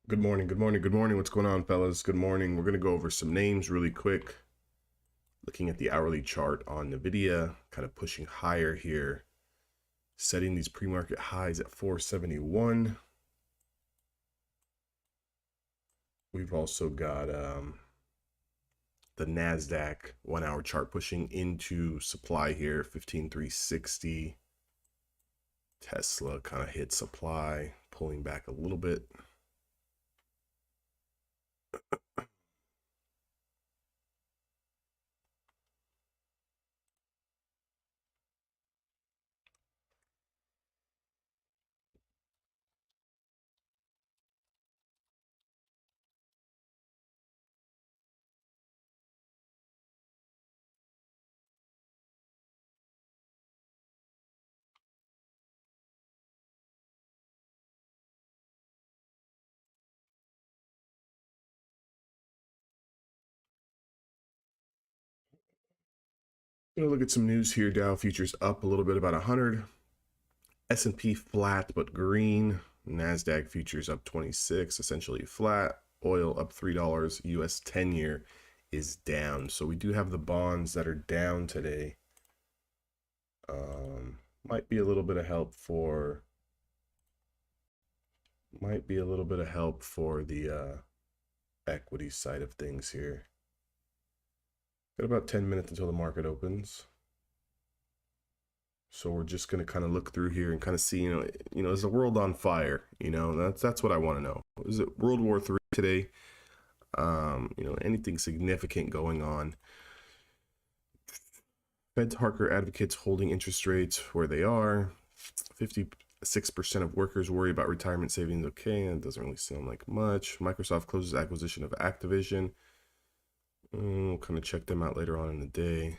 Good morning, good morning, good morning. What's going on, fellas? Good morning. We're going to go over some names really quick. Looking at the hourly chart on NVIDIA, kind of pushing higher here, setting these pre-market highs at 471. We've also got the NASDAQ 1 hour chart pushing into supply here, 15,360. Tesla kind of hit supply, pulling back a little bit. Look at some news here. Dow futures up a little bit, about 100. S&P flat but green. NASDAQ futures up 26, essentially flat. Oil up $3. US 10-year is down. So we do have the bonds that are down today. Might be a little bit of help for the equity side of things here. Got about 10 minutes until the market opens. So we're just going to kind of look through here and kind of see, is the world on fire? That's what I want to know. Is it World War III today? Anything significant going on? Fed Harker advocates holding interest rates where they are. 56% of workers worry about retirement savings. Okay, it doesn't really sound like much. Microsoft closes acquisition of Activision. We'll kind of check them out later on in the day.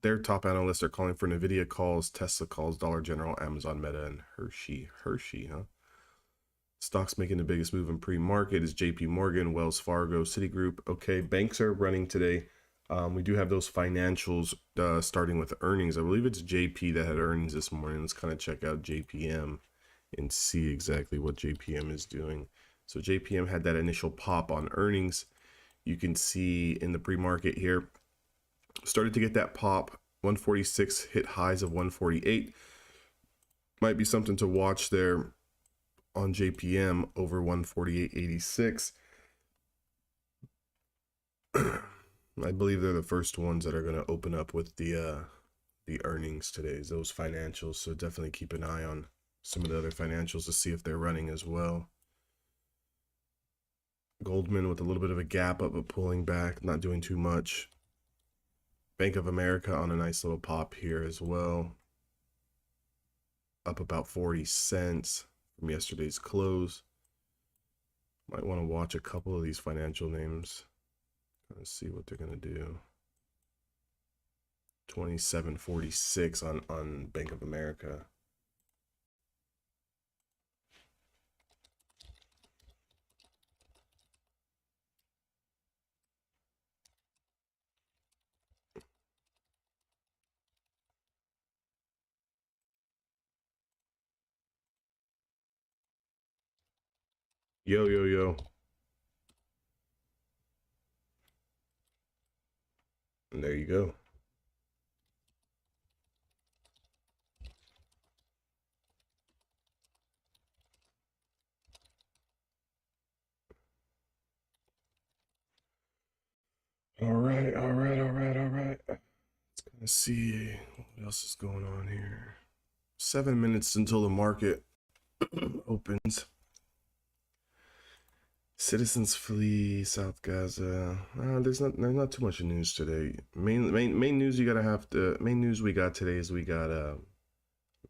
Their top analysts are calling for NVIDIA calls, Tesla calls, Dollar General, Amazon, Meta, and Hershey, huh? Stocks making the biggest move in pre-market is JP Morgan, Wells Fargo, Citigroup. Okay, banks are running today. We do have those financials starting with earnings. I believe it's JP that had earnings this morning. Let's kind of check out JPM and see exactly what JPM is doing. So JPM had that initial pop on earnings. You can see in the pre-market here, started to get that pop. 146 hit highs of 148. Might be something to watch there on JPM over 148.86. I believe they're the first ones that are going to open up with the earnings today, those financials. So definitely keep an eye on some of the other financials to see if they're running as well. Goldman with a little bit of a gap up, but pulling back, not doing too much. Bank of America on a nice little pop here as well. Up about 40 cents from yesterday's close. Might want to watch a couple of these financial names. Let's see what they're going to do. 27.46 on Bank of America. Yo, yo, yo. And there you go. All right, all right, all right, all right. Let's kind of see what else is going on here. 7 minutes until the market opens. Citizens flee South Gaza. There's not too much news today. Main news main news we got today is we got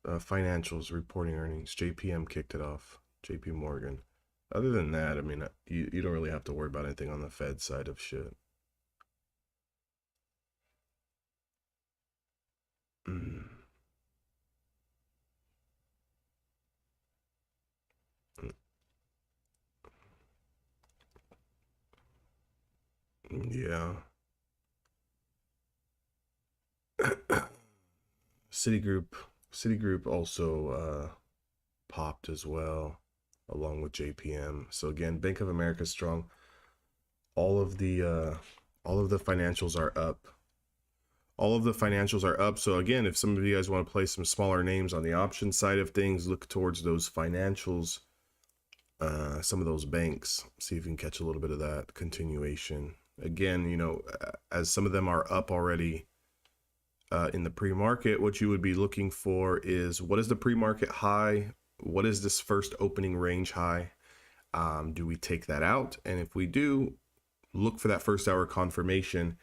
financials reporting earnings. JPM kicked it off. JP Morgan. Other than that, I mean, you don't really have to worry about anything on the Fed side of shit. Yeah. Citigroup also popped as well, along with JPM. So again, Bank of America strong. All of the financials are up. All of the financials are up. So again, if some of you guys want to play some smaller names on the option side of things, look towards those financials, some of those banks, see if you can catch a little bit of that continuation. Again, you know, as some of them are up already in the pre-market, what you would be looking for is, what is the pre-market high? What is this first opening range high? Do we take that out? And if we do, look for that first hour confirmation.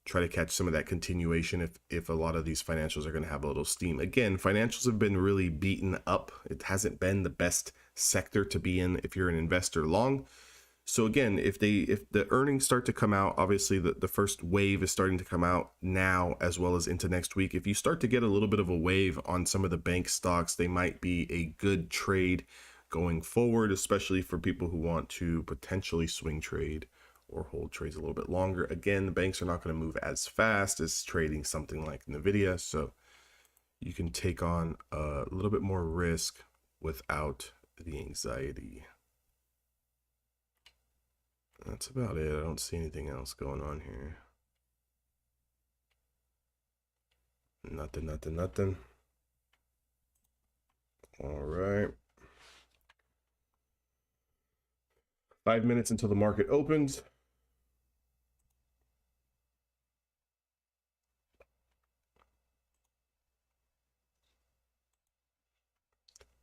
Try to catch some of that continuation if a lot of these financials are going to have a little steam. Again, financials have been really beaten up. It hasn't been the best sector to be in if you're an investor long. So again, if the earnings start to come out, obviously the first wave is starting to come out now as well as into next week. If you start to get a little bit of a wave on some of the bank stocks, they might be a good trade going forward, especially for people who want to potentially swing trade or hold trades a little bit longer. Again, the banks are not going to move as fast as trading something like Nvidia, so you can take on a little bit more risk without the anxiety. That's about it. I don't see anything else going on here. Nothing. All right. 5 minutes until the market opens.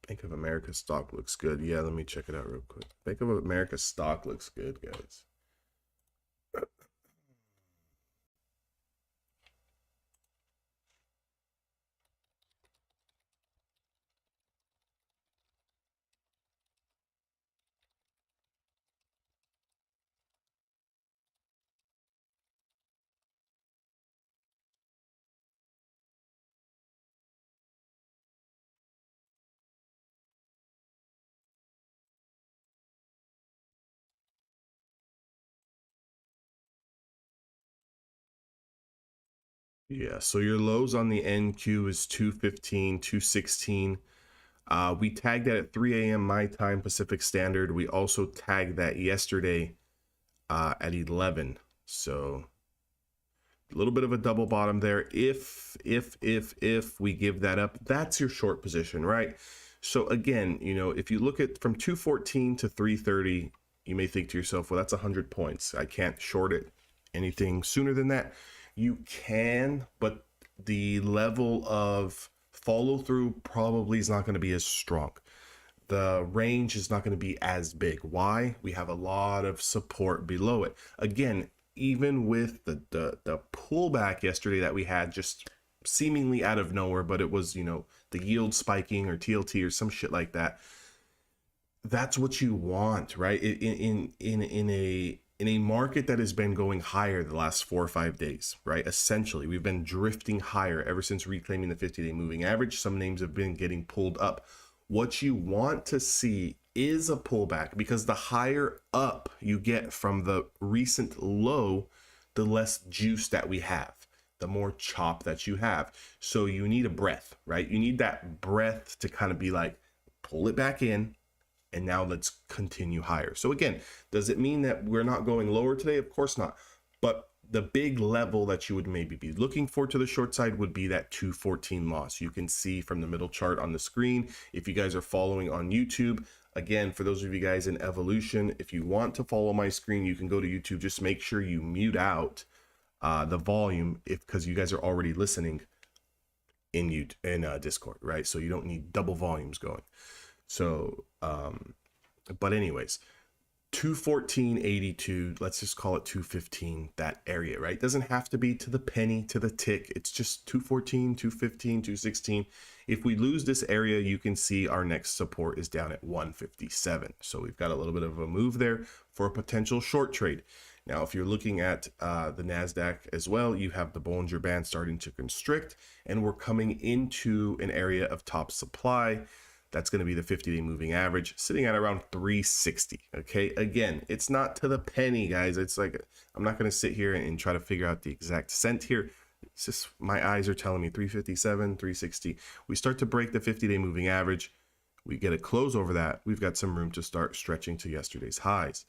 Bank of America stock looks good. Yeah, let me check it out real quick. Bank of America stock looks good, guys. Yeah, so your lows on the NQ is 215, 216. We tagged that at 3 a.m. my time, Pacific Standard. We also tagged that yesterday at 11. So a little bit of a double bottom there. If we give that up, that's your short position, right? So again, you know, if you look at from 214 to 330, you may think to yourself, well, that's 100 points. I can't short it anything sooner than that. You can, but the level of follow through probably is not going to be as strong. The range is not going to be as big. Why? We have a lot of support below it. Again, even with the pullback yesterday that we had, just seemingly out of nowhere, but it was, you know, the yield spiking or TLT or some shit like that. That's what you want, right? In a market that has been going higher the last 4 or 5 days, right? Essentially, we've been drifting higher ever since reclaiming the 50-day moving average. Some names have been getting pulled up. What you want to see is a pullback, because the higher up you get from the recent low, the less juice that we have, the more chop that you have. So you need a breath, right? You need that breath to kind of be like, pull it back in, and now let's continue higher. So again, does it mean that we're not going lower today? Of course not. But the big level that you would maybe be looking for to the short side would be that 214 loss. You can see from the middle chart on the screen. If you guys are following on YouTube, again, for those of you guys in Evolution, if you want to follow my screen, you can go to YouTube. Just make sure you mute out the volume, because you guys are already listening in Discord, right? So you don't need double volumes going. So, but anyways, 214.82, let's just call it 215, that area, right? It doesn't have to be to the penny, to the tick. It's just 214, 215, 216. If we lose this area, you can see our next support is down at 157. So we've got a little bit of a move there for a potential short trade. Now, if you're looking at the NASDAQ as well, you have the Bollinger Band starting to constrict, and we're coming into an area of top supply. That's going to be the 50-day moving average, sitting at around 360. Okay, again, it's not to the penny, guys. It's like, I'm not going to sit here and try to figure out the exact cent here. It's just my eyes are telling me 357, 360. We start to break the 50-day moving average. We get a close over that. We've got some room to start stretching to yesterday's highs.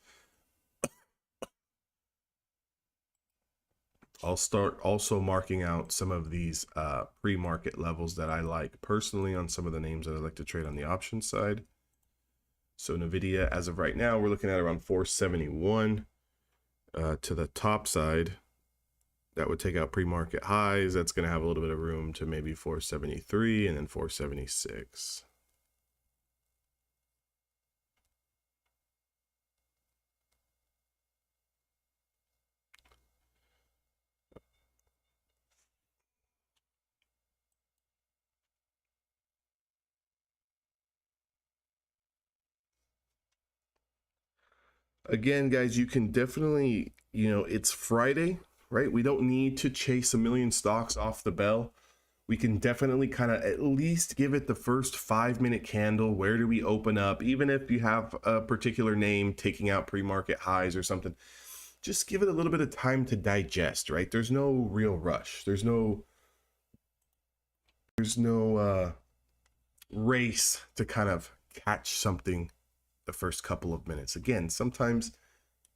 I'll start also marking out some of these pre-market levels that I like personally on some of the names that I like to trade on the option side. So NVIDIA, as of right now, we're looking at around 471 to the top side. That would take out pre-market highs. That's going to have a little bit of room to maybe 473 and then 476. Again, guys, you can definitely, it's Friday, right? We don't need to chase a million stocks off the bell. We can definitely kind of at least give it the first 5-minute candle. Where do we open up? Even if you have a particular name taking out pre-market highs or something, just give it a little bit of time to digest, right? There's no real rush. There's no race to kind of catch something the first couple of minutes. Again, sometimes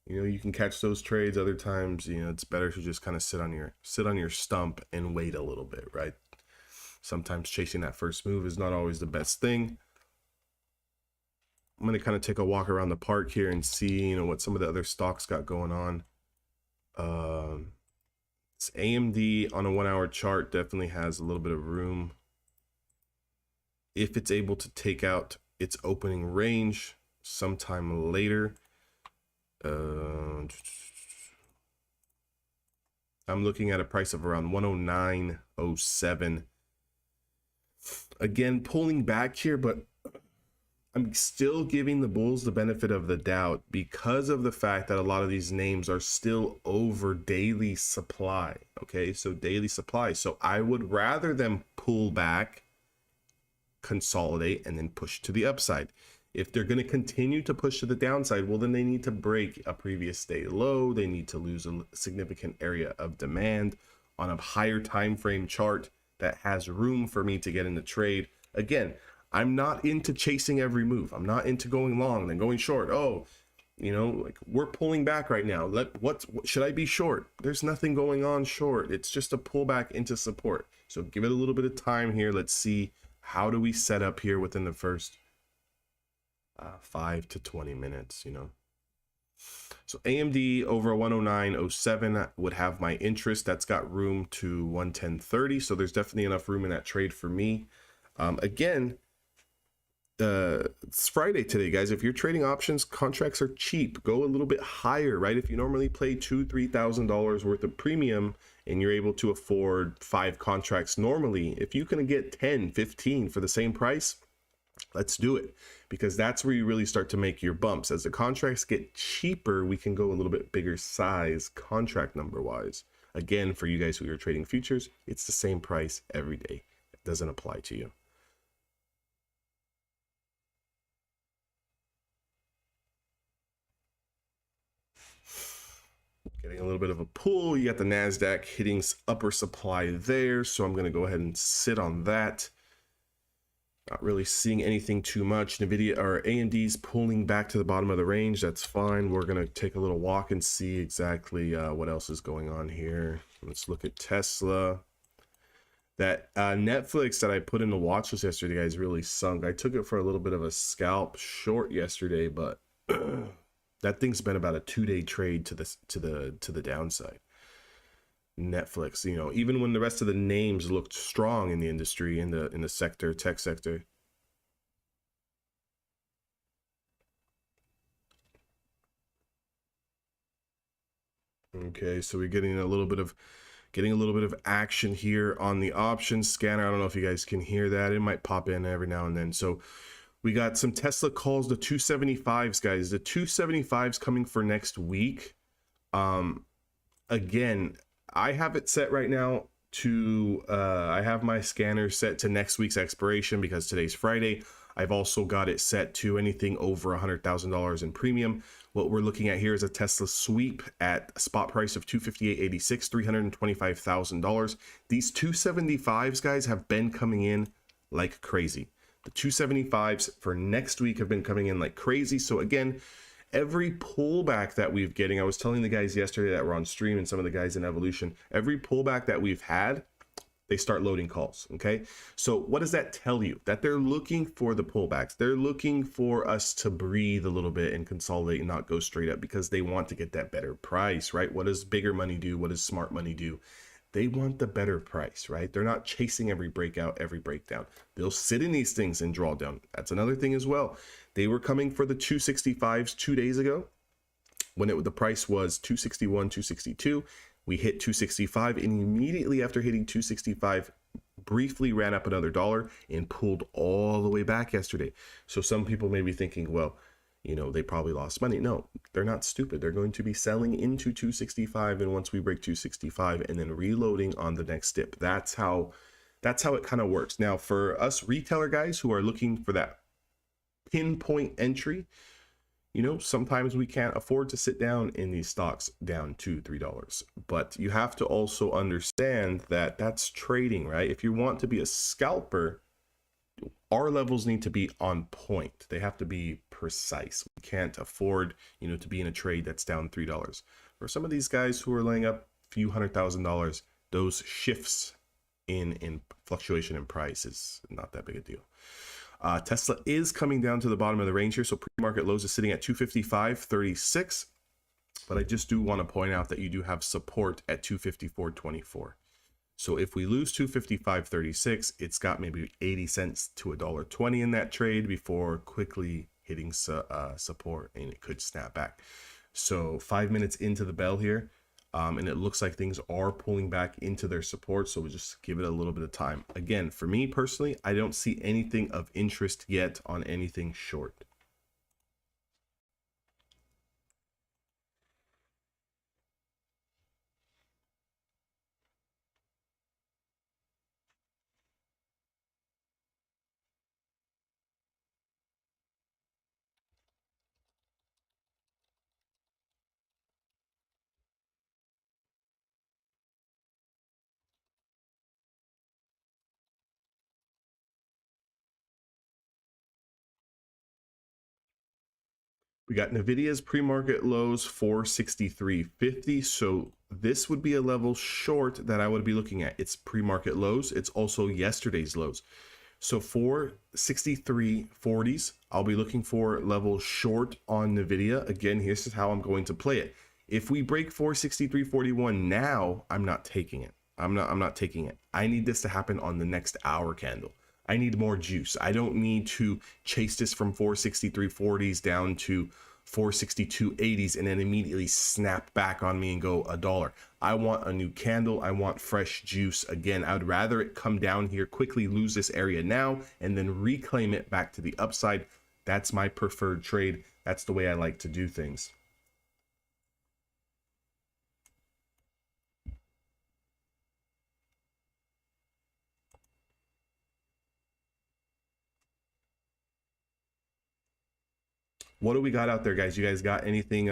you can catch those trades. Other times it's better to just kind of sit on your stump and wait a little bit, right? Sometimes chasing that first move is not always the best thing. I'm going to kind of take a walk around the park here and see what some of the other stocks got going on. This AMD on a 1-hour chart definitely has a little bit of room if it's able to take out its opening range sometime later. I'm looking at a price of around 109.07. Again, pulling back here, but I'm still giving the bulls the benefit of the doubt because of the fact that a lot of these names are still over daily supply. Okay, so daily supply. So I would rather them pull back, consolidate, and then push to the upside. If they're going to continue to push to the downside, well, then they need to break a previous day low. They need to lose a significant area of demand on a higher time frame chart that has room for me to get in the trade. Again, I'm not into chasing every move. I'm not into going long and then going short. Oh, like we're pulling back right now. What should I be short? There's nothing going on short. It's just a pullback into support. So give it a little bit of time here. Let's see, how do we set up here within the first 5 to 20 minutes, So AMD over 109.07 would have my interest. That's got room to 110.30. So there's definitely enough room in that trade for me. Again, it's Friday today, guys. If you're trading options, contracts are cheap. Go a little bit higher, right? If you normally play $2,000-$3,000 worth of premium and you're able to afford 5 contracts normally, if you can get 10, 15 for the same price, let's do it, because that's where you really start to make your bumps. As the contracts get cheaper, we can go a little bit bigger size contract number wise. Again, for you guys who are trading futures, it's the same price every day. It doesn't apply to you. Getting a little bit of a pull. You got the NASDAQ hitting upper supply there, so I'm going to go ahead and sit on that. Not really seeing anything too much. NVIDIA or AMD's pulling back to the bottom of the range. That's fine. We're going to take a little walk and see exactly what else is going on here. Let's look at Tesla. That Netflix that I put in the watch list yesterday, guys, really sunk. I took it for a little bit of a scalp short yesterday, but that thing's been about a 2-day trade to the downside. Netflix, even when the rest of the names looked strong in the industry, in the sector, tech sector. Okay, so we're getting a little bit of action here on the options scanner. I don't know if you guys can hear that. It might pop in every now and then. So we got some Tesla calls, the 275s, guys. The 275s coming for next week. Again, I have it set right now to I have my scanner set to next week's expiration because today's Friday. I've also got it set to anything over $100,000 in premium. What we're looking at here is a Tesla sweep at a spot price of $258.86, $325,000. These 275s, guys, have been coming in like crazy. The 275s for next week have been coming in like crazy. So again, every pullback that we've getting, I was telling the guys yesterday that were on stream and some of the guys in Evolution, every pullback that we've had, they start loading calls. Okay, so what does that tell you? That they're looking for the pullbacks. They're looking for us to breathe a little bit and consolidate and not go straight up, because they want to get that better price, right? What does bigger money do? What does smart money do? They want the better price, right? They're not chasing every breakout, every breakdown. They'll sit in these things and draw down. That's another thing as well. They were coming for the 265s 2 days ago when the price was 261, 262. We hit 265, and immediately after hitting 265, briefly ran up another dollar and pulled all the way back yesterday. So some people may be thinking, well, you know, they probably lost money. No, they're not stupid. They're going to be selling into 265, and once we break 265 and then reloading on the next dip. That's how it kind of works. Now, for us retailer guys who are looking for that pinpoint entry, you know, sometimes we can't afford to sit down in these stocks down $2, $3, but you have to also understand that that's trading, right? If you want to be a scalper, our levels need to be on point. They have to be precise. We can't afford, you know, to be in a trade that's down $3. For some of these guys who are laying up a few $100,000, those shifts in fluctuation in price is not that big a deal. Tesla is coming down to the bottom of the range here. So pre-market lows is sitting at 255.36. But I just do want to point out that you do have support at 254.24. So if we lose 255.36, it's got maybe 80 cents to $1.20 in that trade before quickly hitting support, and it could snap back. So 5 minutes into the bell here, and it looks like things are pulling back into their support, so we'll just give it a little bit of time. Again, for me personally, I don't see anything of interest yet on anything short. We got Nvidia's pre-market lows 463.50. So this would be a level short that I would be looking at. It's pre-market lows. It's also yesterday's lows. So 463.40s, I'll be looking for level short on Nvidia. Again, here's how I'm going to play it. If we break 463.41 now, I'm not taking it. I'm not taking it. I need this to happen on the next hour candle. I need more juice. I don't need to chase this from 463.40s down to 462.80s and then immediately snap back on me and go $1. I want a new candle. I want fresh juice. Again, I would rather it come down here, quickly lose this area now, and then reclaim it back to the upside. That's my preferred trade. That's the way I like to do things. What do we got out there, guys? You guys got anything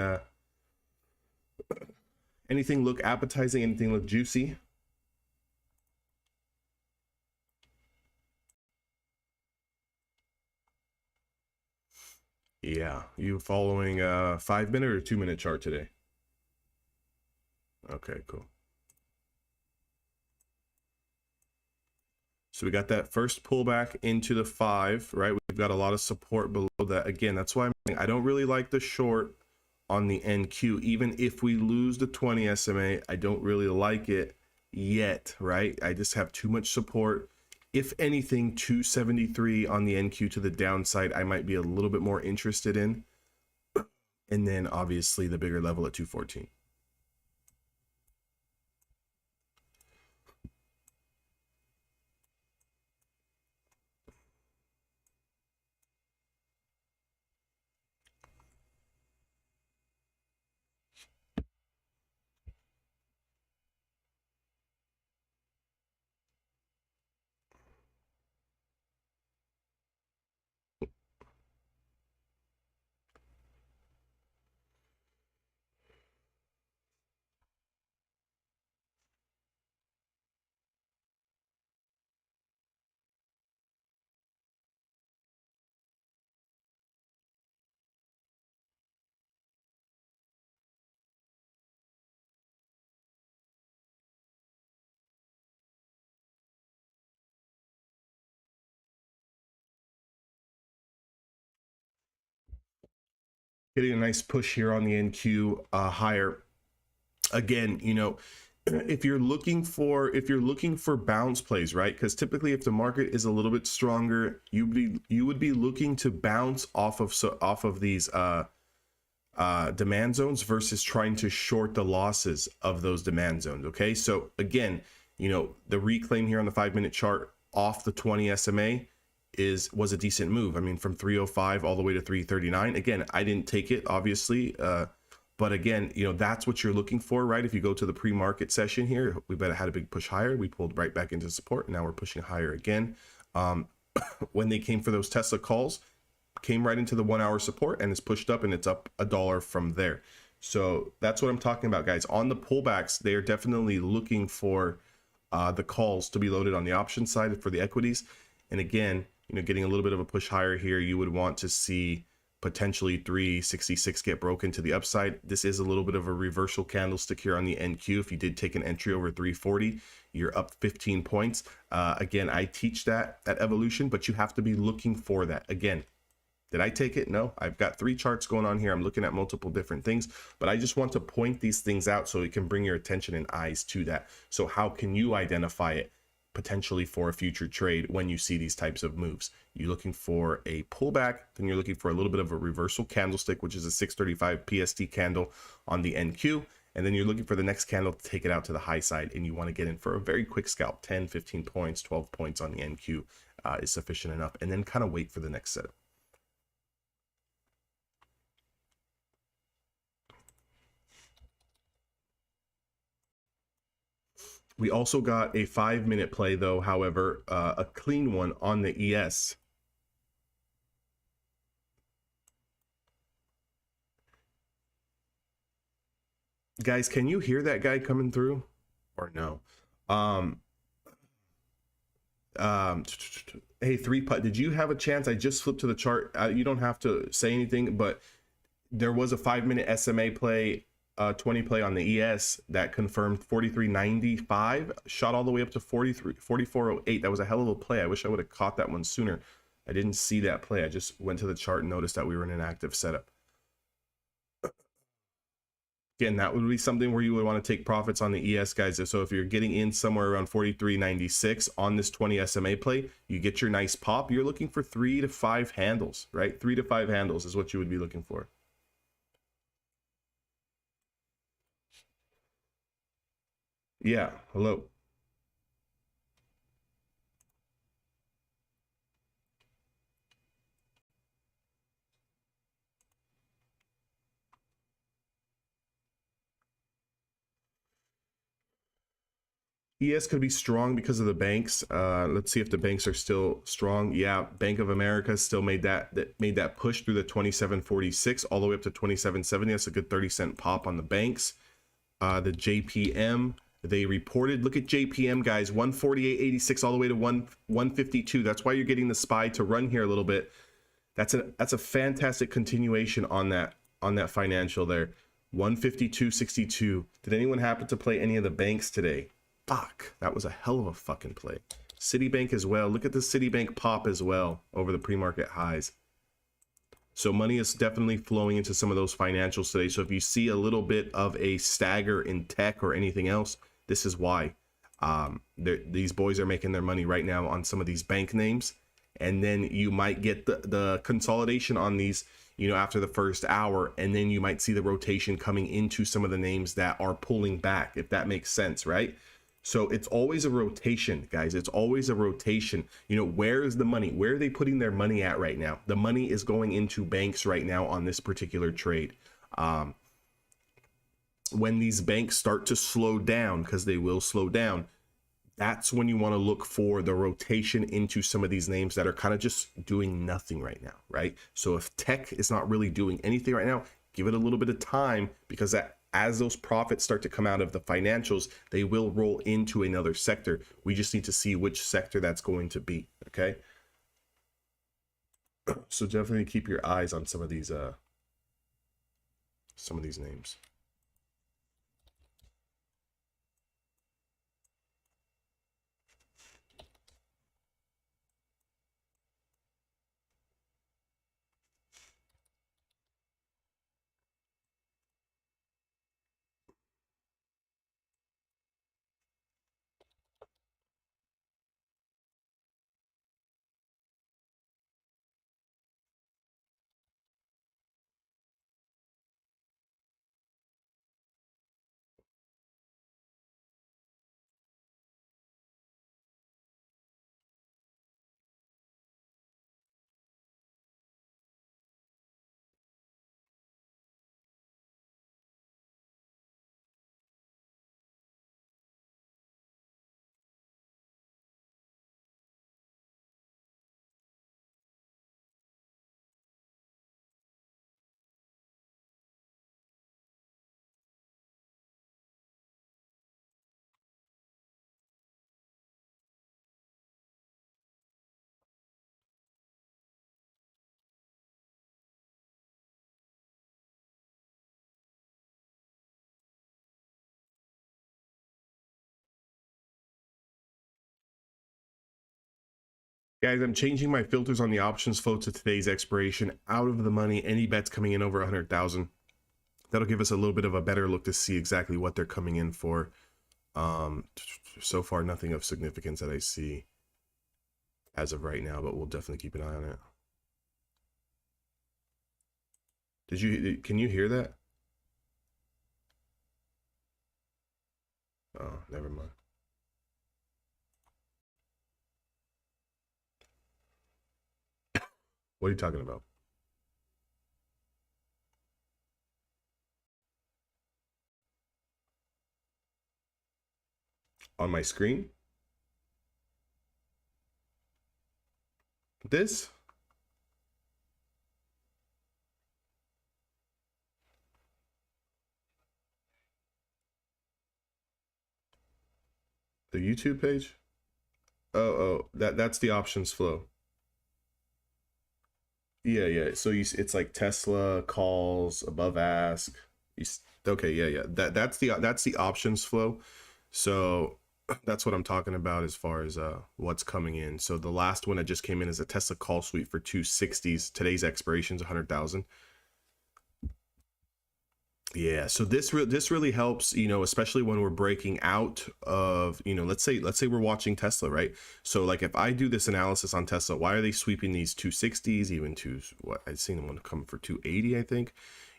anything look appetizing? Anything look juicy? Yeah, you following a 5 minute or 2 minute chart today? Okay, cool. So we got that first pullback into the 5, right? We've got a lot of support below that. Again, that's why I don't really like the short on the NQ. Even if we lose the 20 SMA, I don't really like it yet, right? I just have too much support. If anything, 273 on the NQ to the downside, I might be a little bit more interested in. And then obviously the bigger level at 214. Getting a nice push here on the NQ higher. Again, you know, if you're looking for bounce plays, right? Because typically if the market is a little bit stronger, you would be looking to bounce off of these demand zones versus trying to short the losses of those demand zones. Okay, so again, you know, the reclaim here on the 5-minute chart off the 20 SMA was a decent move. I mean, from 305 all the way to 339. Again, I didn't take it, obviously, but again, you know, that's what you're looking for, right? If you go to the pre-market session here, we bet it had a big push higher. We pulled right back into support. Now we're pushing higher again. When they came for those Tesla calls, came right into the 1 hour support and it's pushed up and it's up $1 from there. So that's what I'm talking about, guys. On the pullbacks, they are definitely looking for the calls to be loaded on the option side for the equities. And again, you know, getting a little bit of a push higher here, you would want to see potentially 366 get broken to the upside. This is a little bit of a reversal candlestick here on the NQ. If you did take an entry over 340, you're up 15 points. Again, I teach that at Evolution, but you have to be looking for that. Again, did I take it? No, I've got 3 charts going on here. I'm looking at multiple different things, but I just want to point these things out so it can bring your attention and eyes to that. So how can you identify it potentially for a future trade when you see these types of moves? You're looking for a pullback, then you're looking for a little bit of a reversal candlestick, which is a 635 PST candle on the NQ. And then you're looking for the next candle to take it out to the high side. And you want to get in for a very quick scalp, 10, 15 points, 12 points on the NQ is sufficient enough. And then kind of wait for the next setup. We also got a 5-minute play though, however, a clean one on the ES. Guys, can you hear that guy coming through or no? Hey, 3Putt, did you have a chance? I just flipped to the chart. You don't have to say anything, but there was a 5-minute SMA play, 20 play on the ES that confirmed 43.95, shot all the way up to 44.08. That was a hell of a play. I wish I would have caught that one sooner. I didn't see that play. I just went to the chart and noticed that we were in an active setup. Again, that would be something where you would want to take profits on the ES, guys. So if you're getting in somewhere around 43.96 on this 20 SMA play, you get your nice pop. You're looking for 3 to 5 handles, right? 3 to 5 handles is what you would be looking for. Yeah, hello. ES could be strong because of the banks. Let's see if the banks are still strong. Yeah, Bank of America still made that push through the 27.46 all the way up to 27.70. That's a good 30-cent pop on the banks. The JPM, they reported, look at JPM, guys, 148.86 all the way to 152. That's why you're getting the SPY to run here a little bit. That's a fantastic continuation on that financial there. 152.62. Did anyone happen to play any of the banks today? Fuck, that was a hell of a fucking play. Citibank as well. Look at the Citibank pop as well over the pre-market highs. So money is definitely flowing into some of those financials today. So if you see a little bit of a stagger in tech or anything else, this is why. These boys are making their money right now on some of these bank names. And then you might get the consolidation on these, you know, after the first hour. And then you might see the rotation coming into some of the names that are pulling back, if that makes sense, right? So it's always a rotation, guys. It's always a rotation. You know, where is the money? Where are they putting their money at right now? The money is going into banks right now on this particular trade. When these banks start to slow down, because they will slow down, that's when you want to look for the rotation into some of these names that are kind of just doing nothing right now, right? So if tech is not really doing anything right now, give it a little bit of time, because as those profits start to come out of the financials, they will roll into another sector. We just need to see which sector that's going to be, okay? So definitely keep your eyes on some of these names. Guys, I'm changing my filters on the options flow to today's expiration, out of the money, any bets coming in over 100,000. That'll give us a little bit of a better look to see exactly what they're coming in for. So far, nothing of significance that I see as of right now, but we'll definitely keep an eye on it. Can you hear that? Oh, never mind. What are you talking about? On my screen? This? The YouTube page? Oh, that's the options flow. Yeah. So it's like Tesla calls above ask. Okay, yeah. That's the options flow. So that's what I'm talking about as far as what's coming in. So the last one that just came in is a Tesla call suite for 260s. Today's expiration is 100,000. Yeah, so this really helps, you know, especially when we're breaking out of, you know, let's say we're watching Tesla, right? So like if I do this analysis on Tesla, why are they sweeping these 260s, even to what I've seen them come for 280, I think.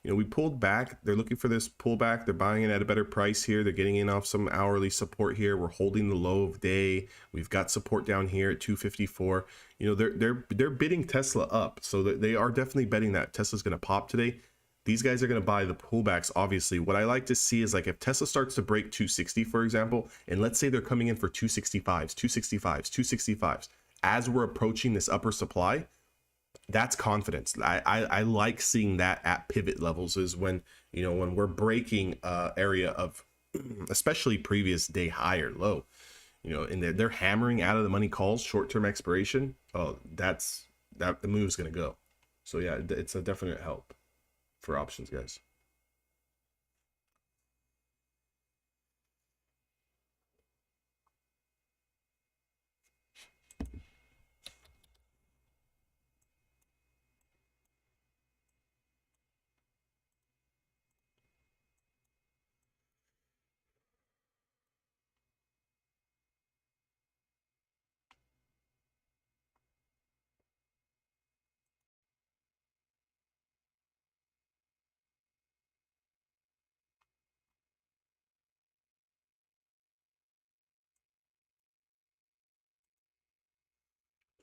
You know, we pulled back. They're looking for this pullback. They're buying it at a better price here. They're getting in off some hourly support here. We're holding the low of day. We've got support down here at 254. You know, they're bidding Tesla up, so they are definitely betting that Tesla's going to pop today. These guys are going to buy the pullbacks. Obviously, what I like to see is like if Tesla starts to break 260, for example, and let's say they're coming in for 265s, as we're approaching this upper supply, that's confidence. I like seeing that at pivot levels, is when, you know, when we're breaking area of especially previous day high or low, you know, and they're hammering out of the money calls, short-term expiration. Oh, the move's going to go. So yeah, it's a definite help for options, guys.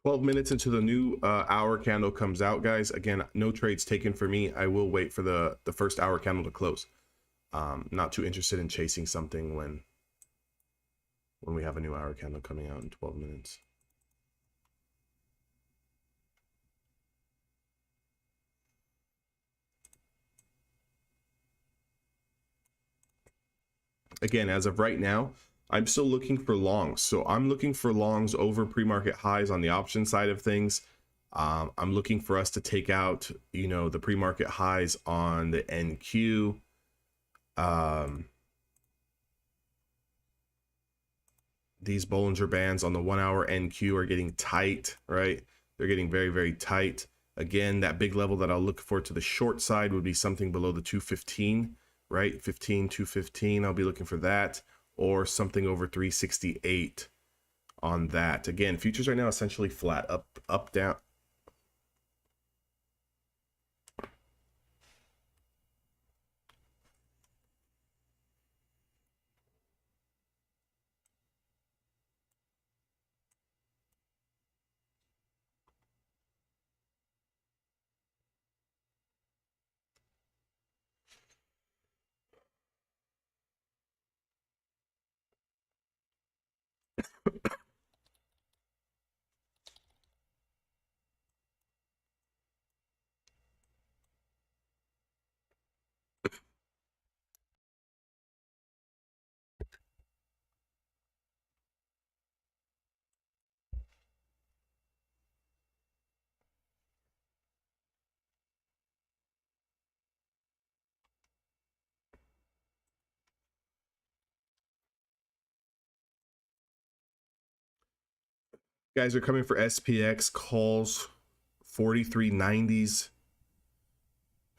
Twelve minutes into the new hour candle comes out, guys. Again, no trades taken for me. I will wait for the first hour candle to close. Not too interested in chasing something when we have a new hour candle coming out in 12 minutes. Again, as of right now, I'm still looking for longs. So I'm looking for longs over pre-market highs on the option side of things. I'm looking for us to take out, you know, the pre-market highs on the NQ. These Bollinger Bands on the 1 hour NQ are getting tight, right? They're getting very, very tight. Again, that big level that I'll look for to the short side would be something below the 215, right? 215. I'll be looking for that, or something over 368 on that. Again, futures right now essentially flat, up, down. Guys are coming for SPX calls 4390s.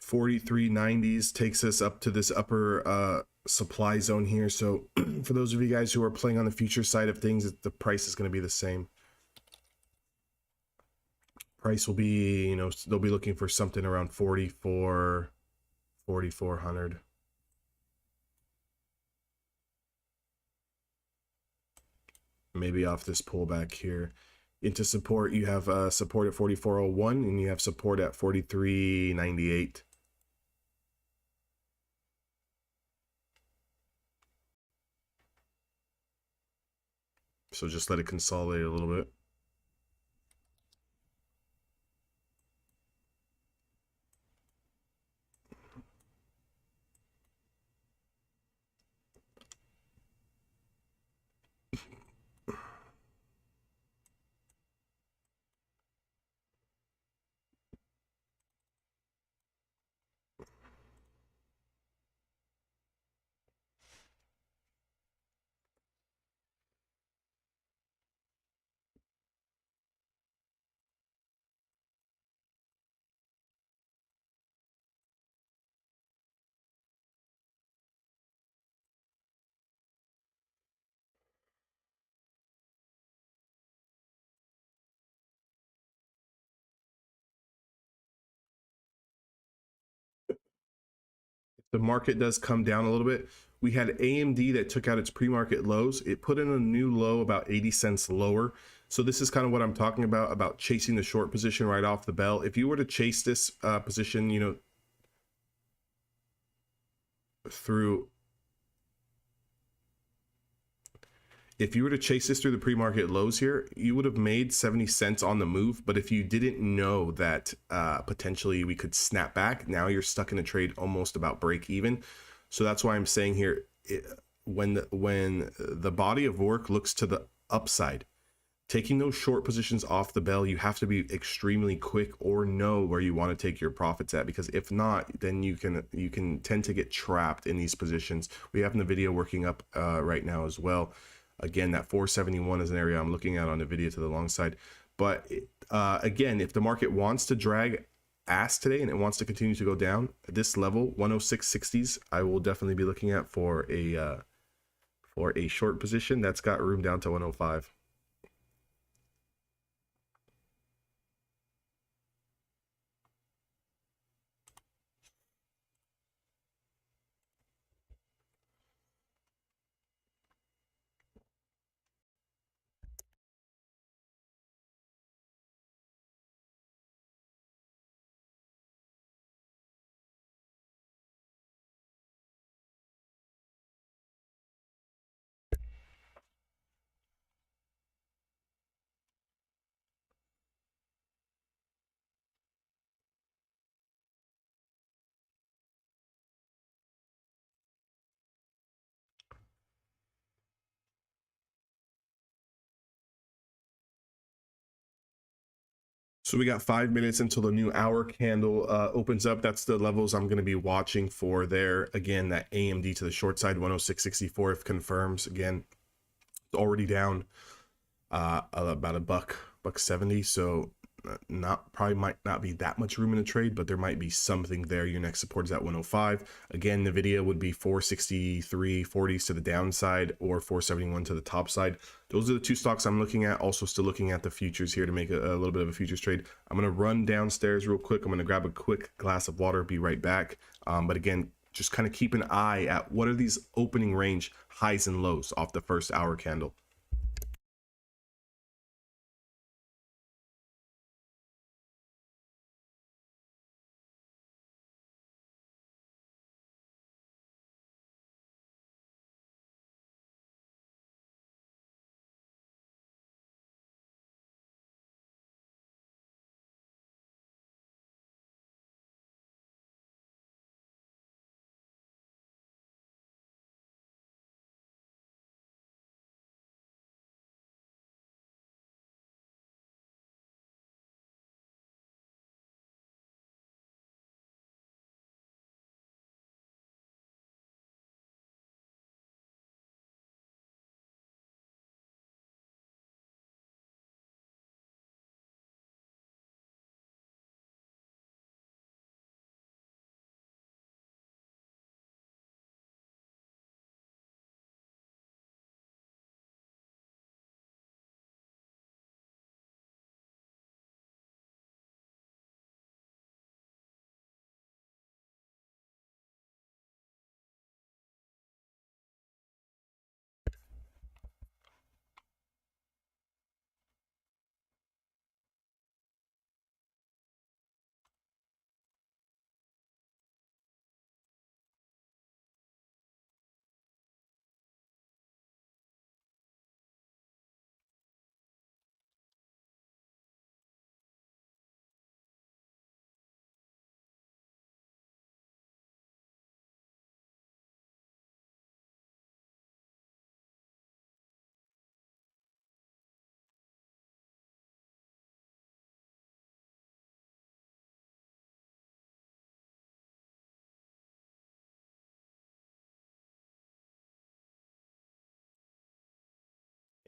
4390s takes us up to this upper supply zone here. So for those of you guys who are playing on the future side of things, the price is going to be the same. Price will be, you know, they'll be looking for something around 4400. Maybe off this pullback here. Into support, you have support at 4401 and you have support at 4398. So just let it consolidate a little bit. The market does come down a little bit. We had AMD that took out its pre-market lows. It put in a new low about 80 cents lower. So this is kind of what I'm talking about chasing the short position right off the bell. If you were to chase this position, you know, through, if you were to chase this through the pre-market lows here, you would have made 70 cents on the move. But if you didn't know that potentially we could snap back, now you're stuck in a trade almost about break even. So that's why I'm saying here, when the body of work looks to the upside, taking those short positions off the bell, you have to be extremely quick or know where you want to take your profits at, because if not, then you can tend to get trapped in these positions. We have in the video working up right now as well. Again, that 471 is an area I'm looking at on the video to the long side. But again, if the market wants to drag ass today and it wants to continue to go down, this level 106.60s I will definitely be looking at for a short position that's got room down to 105. So we got 5 minutes until the new hour candle opens up. That's the levels I'm going to be watching for there. Again, that AMD to the short side, 106.64 if confirms. Again, it's already down about a buck 70. So probably might not be that much room in the trade, but there might be something there. Your next support is at 105. Again, the video would be 463.40s to the downside or 471 to the top side. Those are the two stocks I'm looking at. Also still looking at the futures here to make a little bit of a futures trade. I'm going to run downstairs real quick. I'm going to grab a quick glass of water, be right back. But again, just kind of keep an eye at what are these opening range highs and lows off the first hour candle.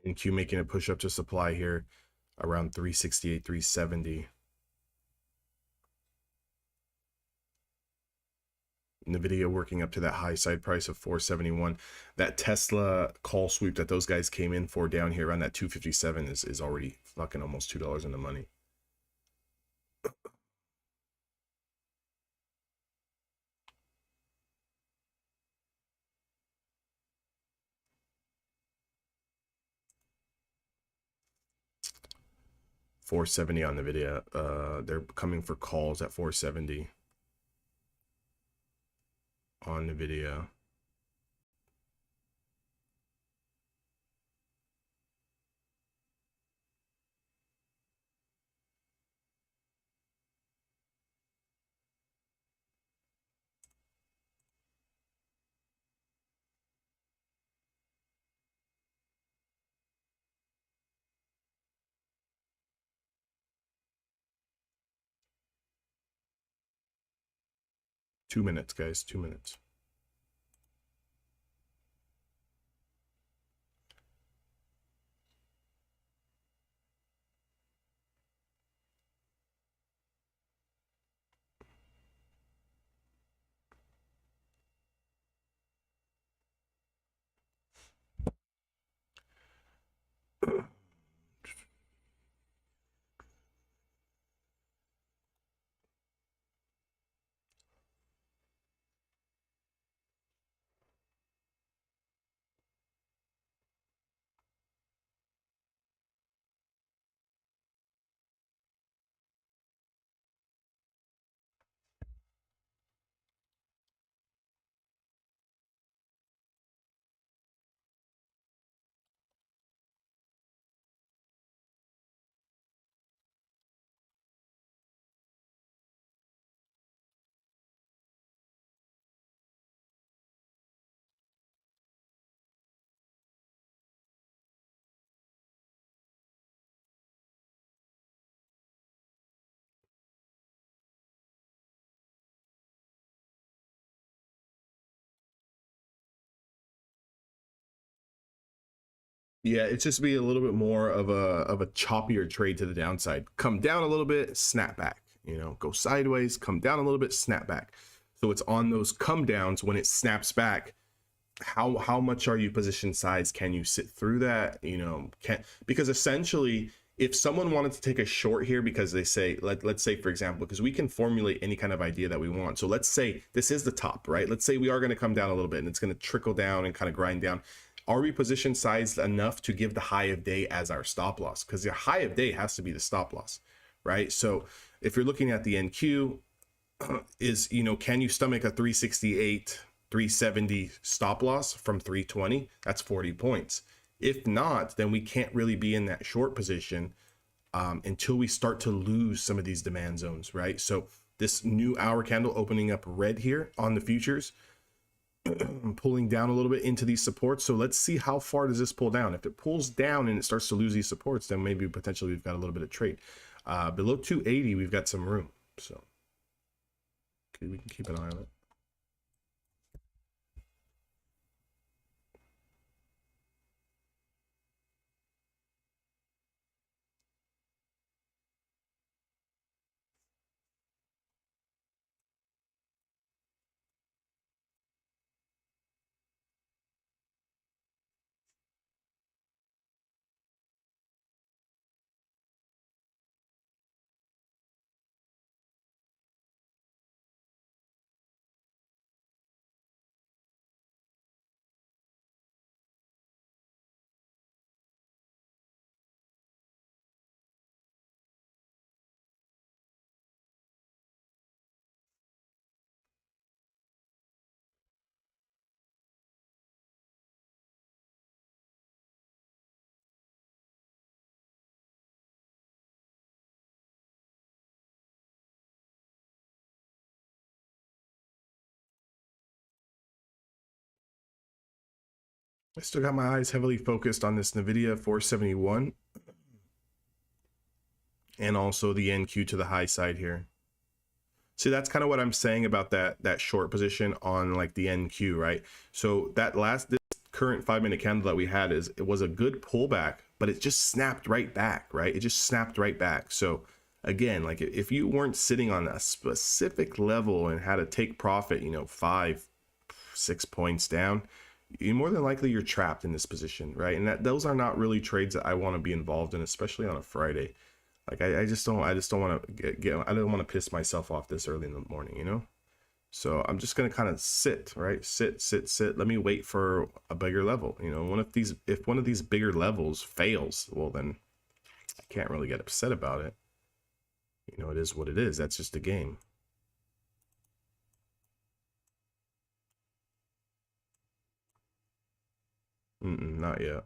NQ making a push up to supply here around 368, 370. NVIDIA working up to that high side price of 471. That Tesla call sweep that those guys came in for down here around that 257 is already fucking almost $2 in the money. $470 on NVIDIA. They're coming for calls at 470 on NVIDIA. Two minutes, guys, 2 minutes. Yeah, it's just be a little bit more of a choppier trade to the downside. Come down a little bit, snap back. You know, go sideways, come down a little bit, snap back. So it's on those come downs when it snaps back. How much are you position size? Can you sit through that? You know, because essentially, if someone wanted to take a short here because they say, let's say for example, because we can formulate any kind of idea that we want. So let's say this is the top, right? Let's say we are going to come down a little bit and it's going to trickle down and kind of grind down. Are we position sized enough to give the high of day as our stop loss? Because the high of day has to be the stop loss, right? So if you're looking at the NQ, is, you know, can you stomach a 368, 370 stop loss from 320? That's 40 points. If not, then we can't really be in that short position until we start to lose some of these demand zones, right? So this new hour candle opening up red here on the futures, pulling down a little bit into these supports. So let's see how far does this pull down. If it pulls down and it starts to lose these supports, then maybe potentially we've got a little bit of trade. Below 280, we've got some room. So okay, we can keep an eye on it. I still got my eyes heavily focused on this NVIDIA 471 and also the NQ to the high side here. See, that's kind of what I'm saying about that short position on like the NQ, right? So that this current 5-minute candle that we had it was a good pullback, but it just snapped right back, right? It just snapped right back. So again, like if you weren't sitting on a specific level and had to take profit, you know, 5-6 points down, you more than likely you're trapped in this position, right? And those are not really trades that I want to be involved in, especially on a Friday. Like I just don't want to I don't want to piss myself off this early in the morning, you know? So I'm just going to kind of sit, right? Sit. Let me wait for a bigger level. You know, if one of these bigger levels fails, well, then I can't really get upset about it. You know, it is what it is. That's just a game. Not yet.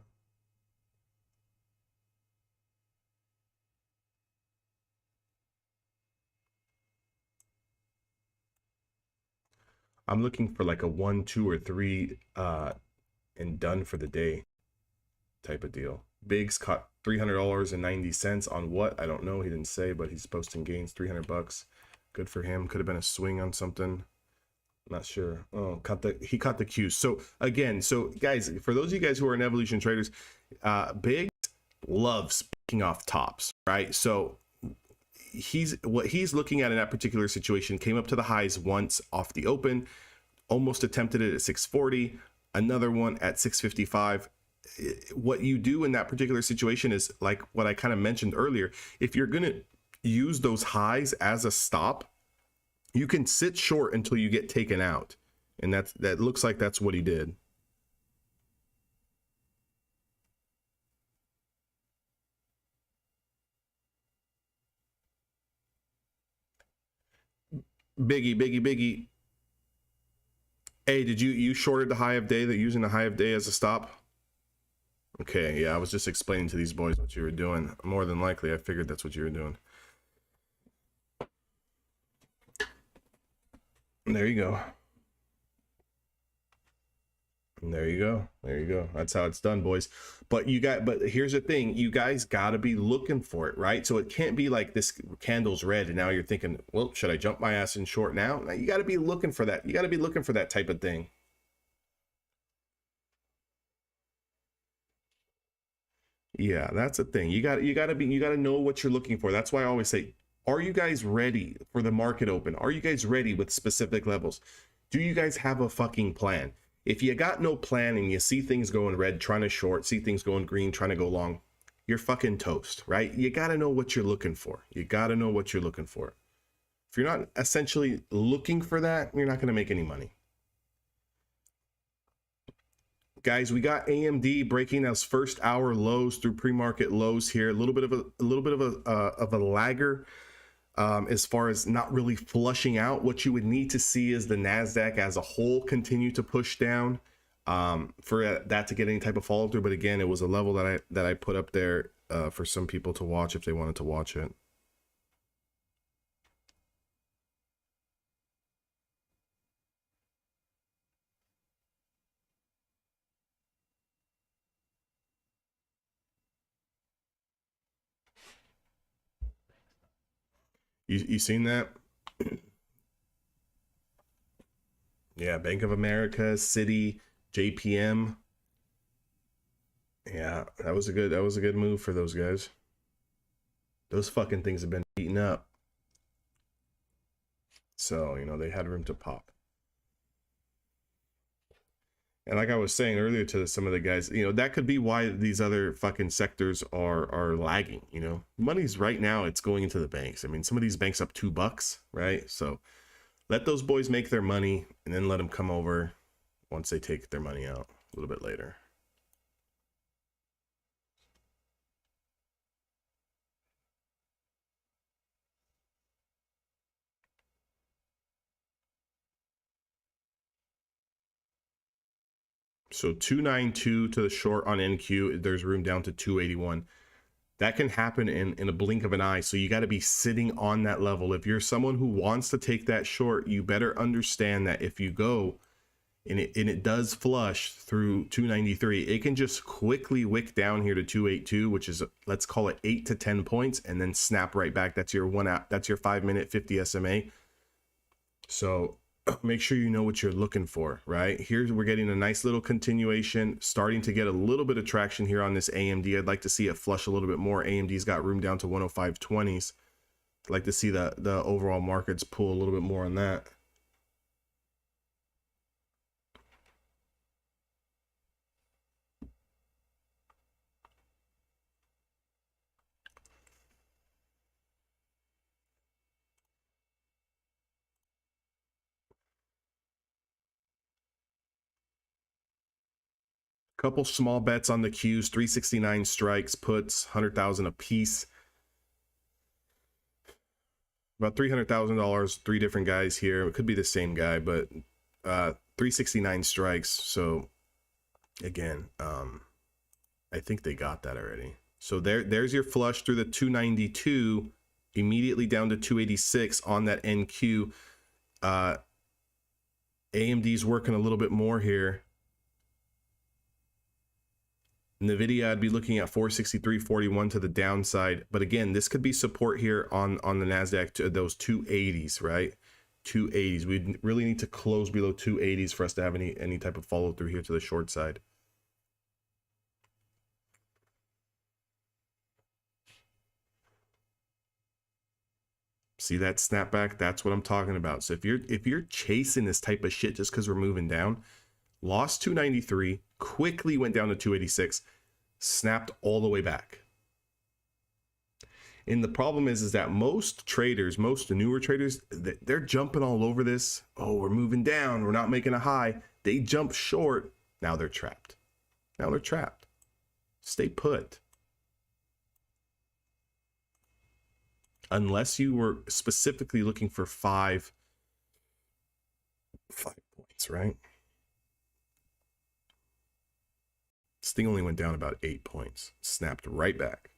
I'm looking for like a 1, 2, or 3 and done for the day type of deal. Biggs caught $300.90 on what? I don't know. He didn't say, but he's posting gains, $300. Good for him. Could have been a swing on something. Not sure. Oh, he caught the cues. So again, guys, for those of you guys who are in evolution traders, Biggs loves picking off tops, right? So what he's looking at in that particular situation came up to the highs once off the open, almost attempted it at 640, another one at 655. What you do in that particular situation is like what I kind of mentioned earlier. If you're going to use those highs as a stop, you can sit short until you get taken out. And that looks like that's what he did. Biggie. Hey, did you shorted the high of day, that using the high of day as a stop? Okay, yeah, I was just explaining to these boys what you were doing. More than likely, I figured that's what you were doing. And there you go. And there you go. That's how it's done, boys. But here's the thing, you guys got to be looking for it, right? So it can't be like this candle's red and now you're thinking, well, should I jump my ass in short now? You got to be looking for that. You got to be looking for that type of thing. Yeah, that's the thing. You got to know what you're looking for. That's why I always say, are you guys ready for the market open? Are you guys ready with specific levels? Do you guys have a fucking plan? If you got no plan and you see things going red, trying to short, see things going green, trying to go long, you're fucking toast, right? You got to know what you're looking for. You got to know what you're looking for. If you're not essentially looking for that, you're not going to make any money. Guys, we got AMD breaking those first hour lows through pre-market lows here. A little bit of a lagger as far as not really flushing out. What you would need to see is the NASDAQ as a whole continue to push down for that to get any type of follow through. But again, it was a level that I put up there for some people to watch if they wanted to watch it. You seen that? Yeah, Bank of America, Citi, JPM. Yeah, that was a good move for those guys. Those fucking things have been beaten up. So, you know, they had room to pop. And like I was saying earlier to some of the guys, you know, that could be why these other fucking sectors are lagging, you know. Money's right now, it's going into the banks. I mean, some of these banks up $2, right? So let those boys make their money and then let them come over once they take their money out a little bit later. So 292 to the short on NQ. There's room down to 281. That can happen in a blink of an eye. So you got to be sitting on that level. If you're someone who wants to take that short, you better understand that if you go and it does flush through 293, it can just quickly wick down here to 282, which is, let's call it 8 to 10 points, and then snap right back. That's your 5-minute 50 SMA. So make sure you know what you're looking for, right? Here we're getting a nice little continuation, starting to get a little bit of traction here on this AMD. I'd like to see it flush a little bit more. AMD's got room down to 105.20s. I'd like to see the overall markets pull a little bit more on that. Couple small bets on the Qs, 369 strikes, puts, 100,000 a piece. About $300,000, 3 different guys here. It could be the same guy, but 369 strikes. So again, I think they got that already. So there's your flush through the 292, immediately down to 286 on that NQ. AMD's working a little bit more here. NVIDIA, I'd be looking at 463.41 to the downside. But again, this could be support here on the NASDAQ to those 280s, right? 280s. We really need to close below 280s for us to have any type of follow through here to the short side. See that snapback? That's what I'm talking about. So if you're chasing this type of shit just because we're moving down, lost 293, quickly went down to 286, snapped all the way back. And the problem is that most traders, most newer traders, they're jumping all over this. Oh, we're moving down. We're not making a high. They jump short. Now they're trapped. Now they're trapped. Stay put. Unless you were specifically looking for 5 points, right? This thing only went down about 8 points. Snapped right back.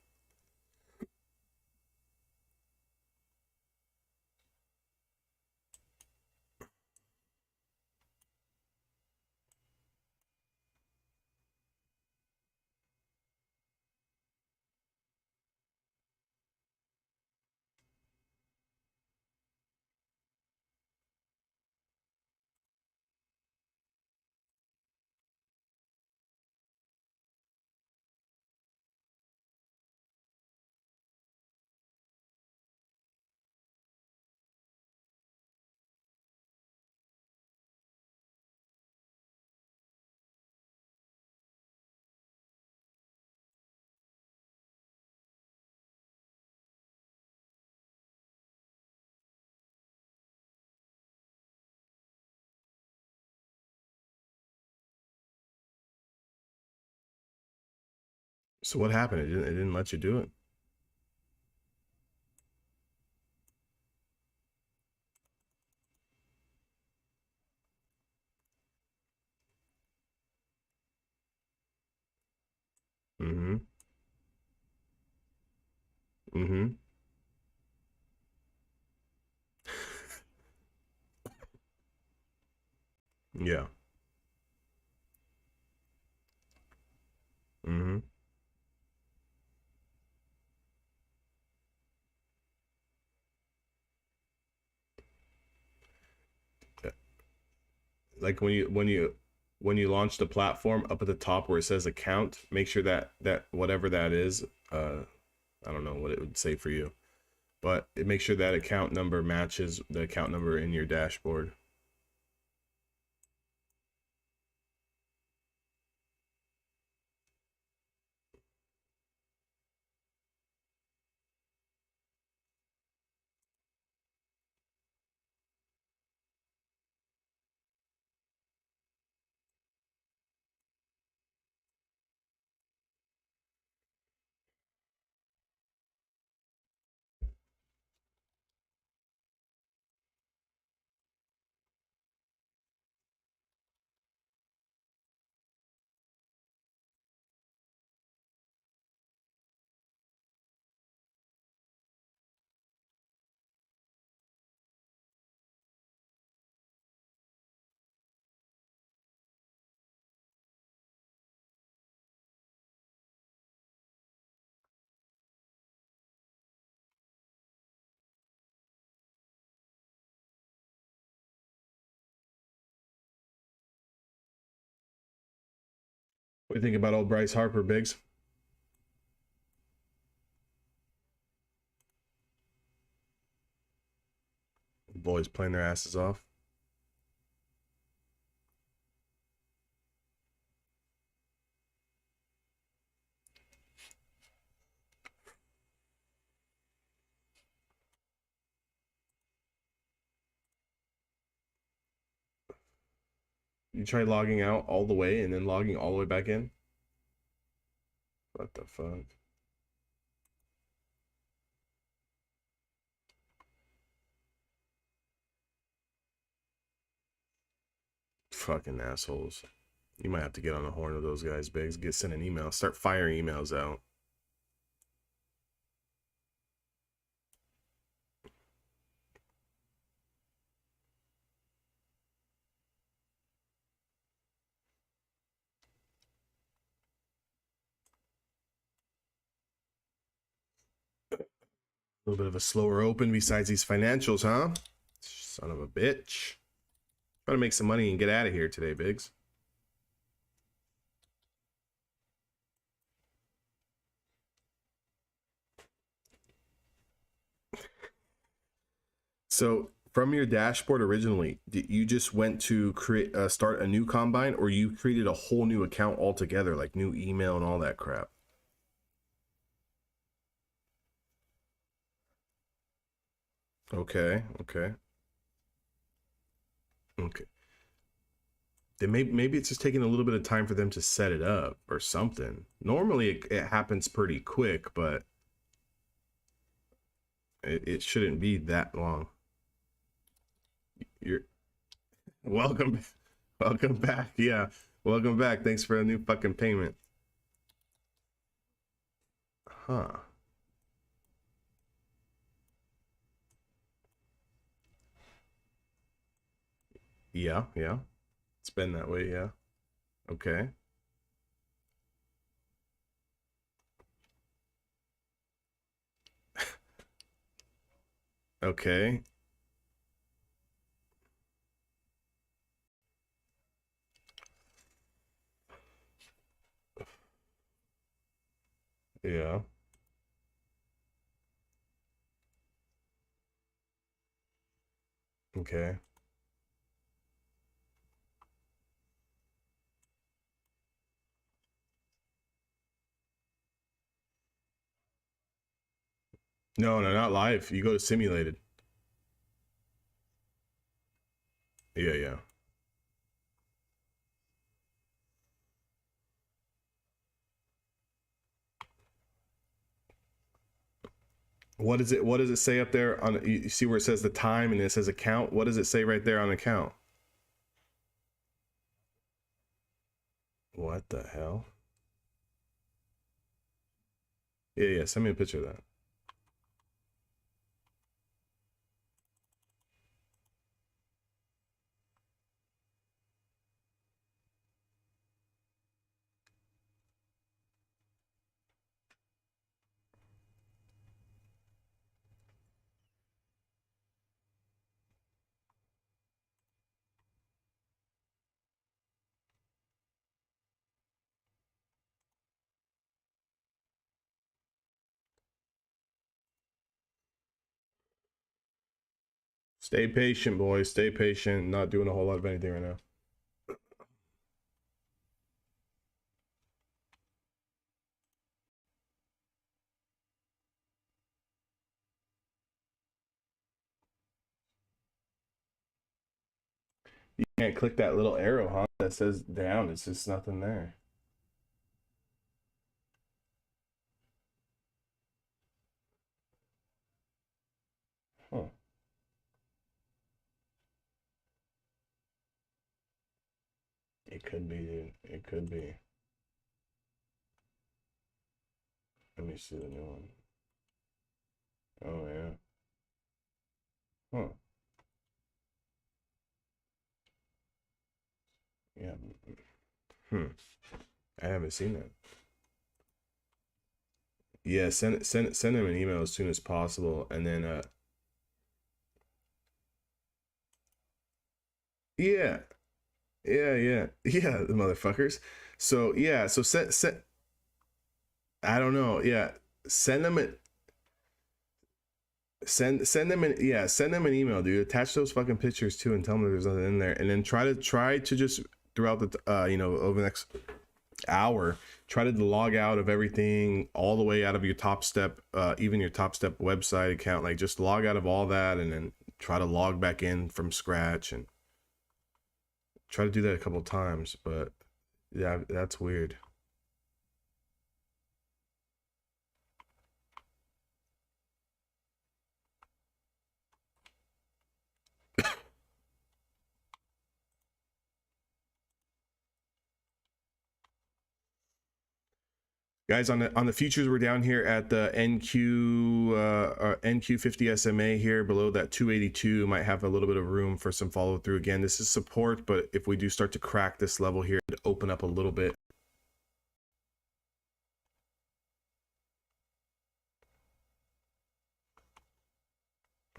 So what happened? It didn't let you do it. Mm-hmm. Mm-hmm. Yeah. Mm-hmm. Like when you launch the platform, up at the top where it says account, make sure that whatever that is, I don't know what it would say for you, but it makes sure that account number matches the account number in your dashboard. What do you think about old Bryce Harper, Biggs? Boys playing their asses off. You try logging out all the way and then logging all the way back in? What the fuck? Fucking assholes. You might have to get on the horn of those guys, Biggs. Send an email. Start firing emails out. A little bit of a slower open besides these financials, huh? Son of a bitch. Trying to make some money and get out of here today, Biggs. So from your dashboard originally, you just went to create start a new combine, or you created a whole new account altogether, like new email and all that crap? Okay. Then maybe it's just taking a little bit of time for them to set it up or something. Normally it happens pretty quick, but it shouldn't be that long. You're welcome back. Yeah, welcome back. Thanks for a new fucking payment. Huh. Yeah. It's been that way, yeah. Okay. Okay. Yeah. Okay. No, not live. You go to simulated. Yeah. What does it say up there on, you see where it says the time and it says account? What does it say right there on account? What the hell? Yeah, send me a picture of that. Stay patient, boys. Stay patient. Not doing a whole lot of anything right now. You can't click that little arrow, huh? That says down. It's just nothing there. Huh. It could be, dude. It could be. Let me see the new one. Oh, yeah. Huh. Yeah. I haven't seen that. Yeah, send him an email as soon as possible, and then yeah, the motherfuckers. So yeah, so set I don't know. Yeah, send them it. Send them an yeah, send them an email, dude. Attach those fucking pictures too, and tell them there's nothing in there, and then try to just throughout the over the next hour, try to log out of everything all the way out of your Top Step, even your Top Step website account. Like just log out of all that, and then try to log back in from scratch, and try to do that a couple times. But yeah, that's weird. Guys, on the futures, we're down here at the NQ50 SMA here below that 282. Might have a little bit of room for some follow through. Again, this is support, but if we do start to crack this level here, to open up a little bit.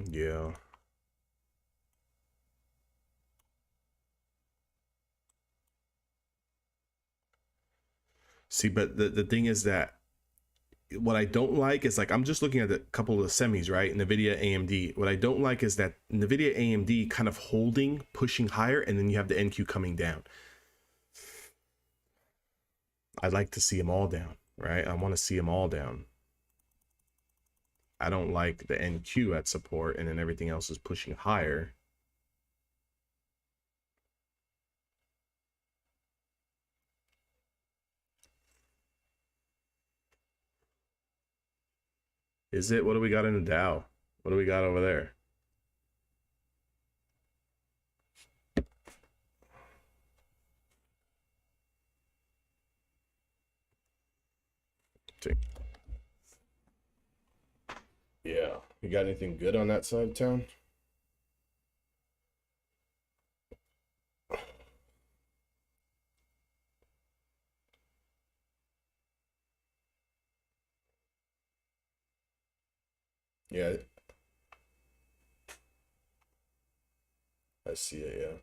Yeah. See, but the thing is that what I don't like is, like, I'm just looking at a couple of the semis, right? NVIDIA, AMD. What I don't like is that NVIDIA, AMD kind of holding, pushing higher, and then you have the NQ coming down. I'd like to see them all down, right? I want to see them all down. I don't like the NQ at support, and then everything else is pushing higher. Is it? What do we got in the Dow? What do we got over there? Yeah. You got anything good on that side of town? Yeah. I see it, yeah.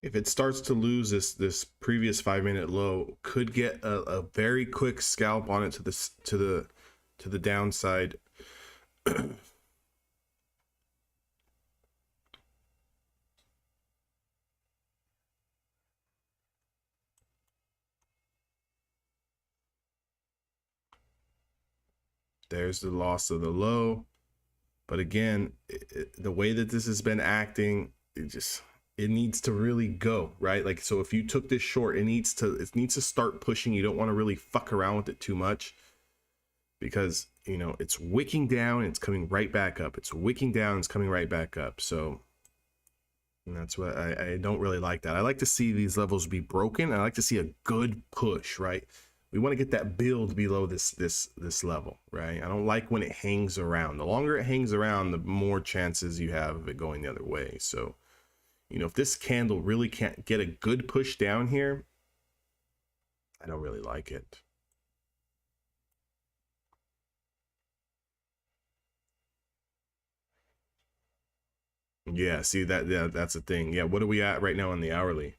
If it starts to lose this previous 5-minute low, could get a very quick scalp on it to the downside. There's the loss of the low. But again, the way that this has been acting, it needs to really go, right? Like, so if you took this short, it needs to start pushing. You don't want to really fuck around with it too much, because, you know, it's wicking down, it's coming right back up. It's wicking down, it's coming right back up. So, and that's what I don't really like that. I like to see these levels be broken. I like to see a good push, right? We want to get that build below this level, right? I don't like when it hangs around. The longer it hangs around, the more chances you have of it going the other way. So, you know, if this candle really can't get a good push down here, I don't really like it. Yeah, see that, yeah, that's the thing. Yeah, what are we at right now on the hourly?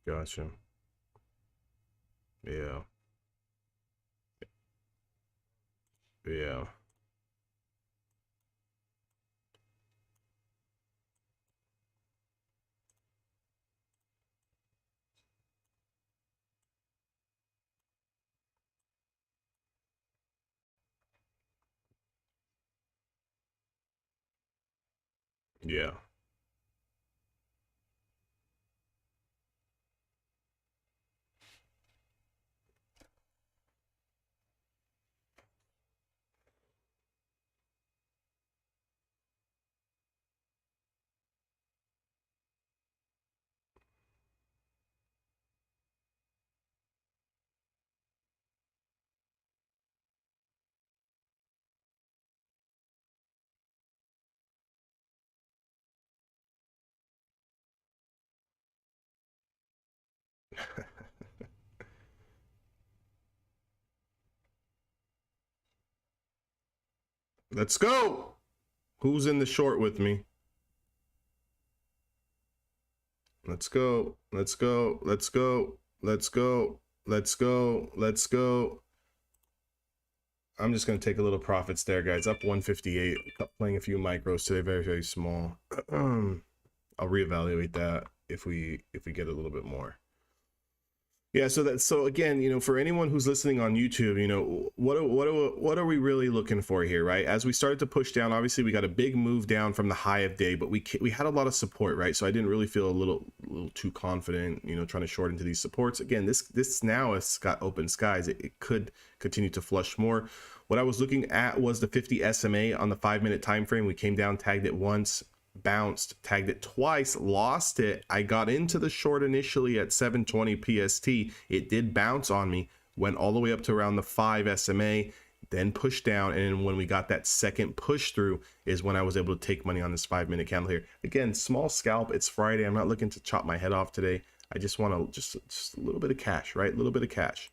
Gotcha. Yeah. Yeah. Yeah. Let's go. Who's in the short with me? Let's go. Let's go. Let's go. Let's go. Let's go. Let's go. I'm just going to take a little profits there, guys. Up 158. Playing a few micros today, very, very small. I'll reevaluate that if we get a little bit more. Yeah, so again, you know, for anyone who's listening on YouTube, you know, what are we really looking for here, right? As we started to push down, obviously we got a big move down from the high of day, but we had a lot of support, right? So I didn't really feel a little too confident, you know, trying to short into these supports. Again, this now has got open skies. It could continue to flush more. What I was looking at was the 50 SMA on the 5-minute time frame. We came down, tagged it once, bounced, tagged it twice, lost it. I got into the short initially at 720 PST. It did bounce on me, went all the way up to around the 5 SMA, then pushed down. And when we got that second push through is when I was able to take money on this 5-minute candle here. Again, small scalp. It's Friday. I'm not looking to chop my head off today. I just want to just a little bit of cash, right? A little bit of cash.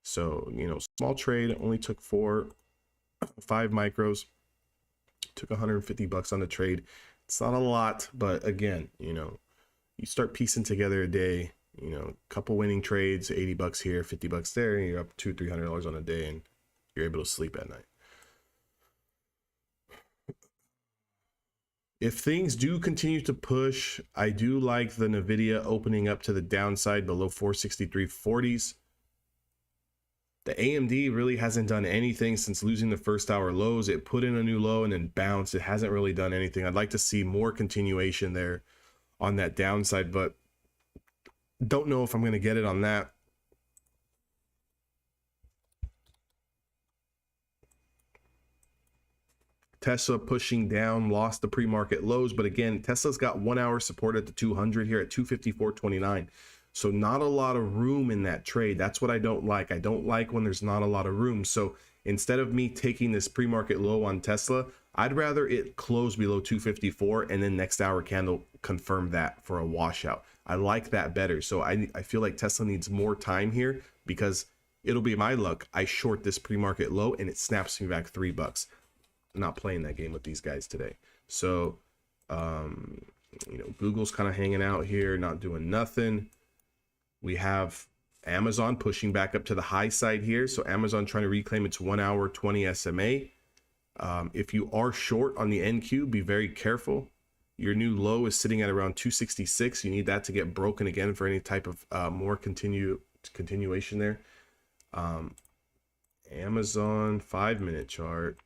So, you know, small trade, only took 5 micros, took 150 bucks on the trade. It's not a lot, but again, you know, you start piecing together a day, you know, a couple winning trades, 80 bucks here, 50 bucks there, and you're up $200-300 on a day, and you're able to sleep at night. If things do continue to push, I do like the Nvidia opening up to the downside below 463.40s. The AMD really hasn't done anything since losing the first hour lows. It put in a new low and then bounced. It hasn't really done anything. I'd like to see more continuation there on that downside, but don't know if I'm going to get it on that. Tesla pushing down, lost the pre-market lows, but again, Tesla's got 1 hour support at the 200 here at 254.29. So not a lot of room in that trade. That's what I don't like. I don't like when there's not a lot of room. So instead of me taking this pre-market low on Tesla, I'd rather it close below 254 and then next hour candle confirm that for a washout. I like that better. So I feel like Tesla needs more time here, because it'll be my luck. I short this pre-market low and it snaps me back $3. I'm not playing that game with these guys today. So, you know, Google's kind of hanging out here, not doing nothing. We have Amazon pushing back up to the high side here. So Amazon trying to reclaim its 1 hour 20 SMA. If you are short on the NQ, be very careful. Your new low is sitting at around 266. You need that to get broken again for any type of more continuation there. Amazon 5-minute chart,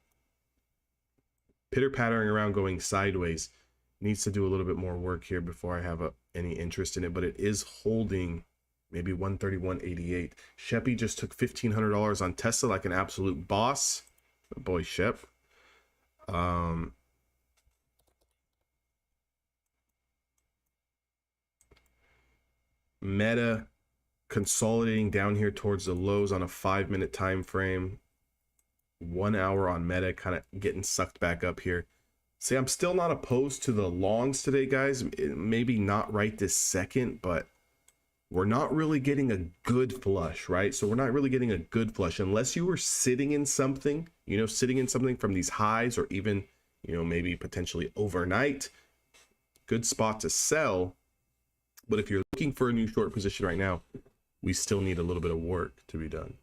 pitter pattering around, going sideways. Needs to do a little bit more work here before I have any interest in it, but it is holding maybe 131.88. Sheppy just took $1,500 on Tesla like an absolute boss. Boy, Shep. Meta consolidating down here towards the lows on a 5-minute time frame. 1 hour on Meta kind of getting sucked back up here. See, I'm still not opposed to the longs today, guys. Maybe not right this second, but we're not really getting a good flush, right? So we're not really getting a good flush unless you were sitting in something, you know, sitting in something from these highs, or even, you know, maybe potentially overnight. Good spot to sell. But if you're looking for a new short position right now, we still need a little bit of work to be done.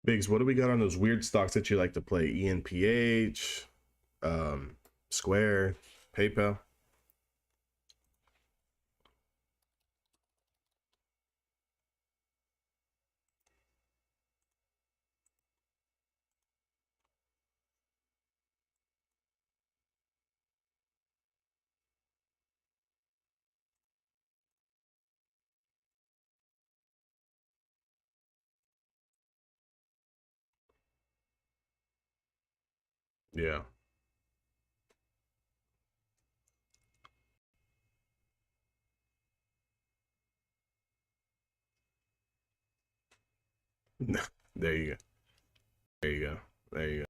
Biggs, what do we got on those weird stocks that you like to play? ENPH, Square, PayPal? Yeah. There you go. There you go. There you go.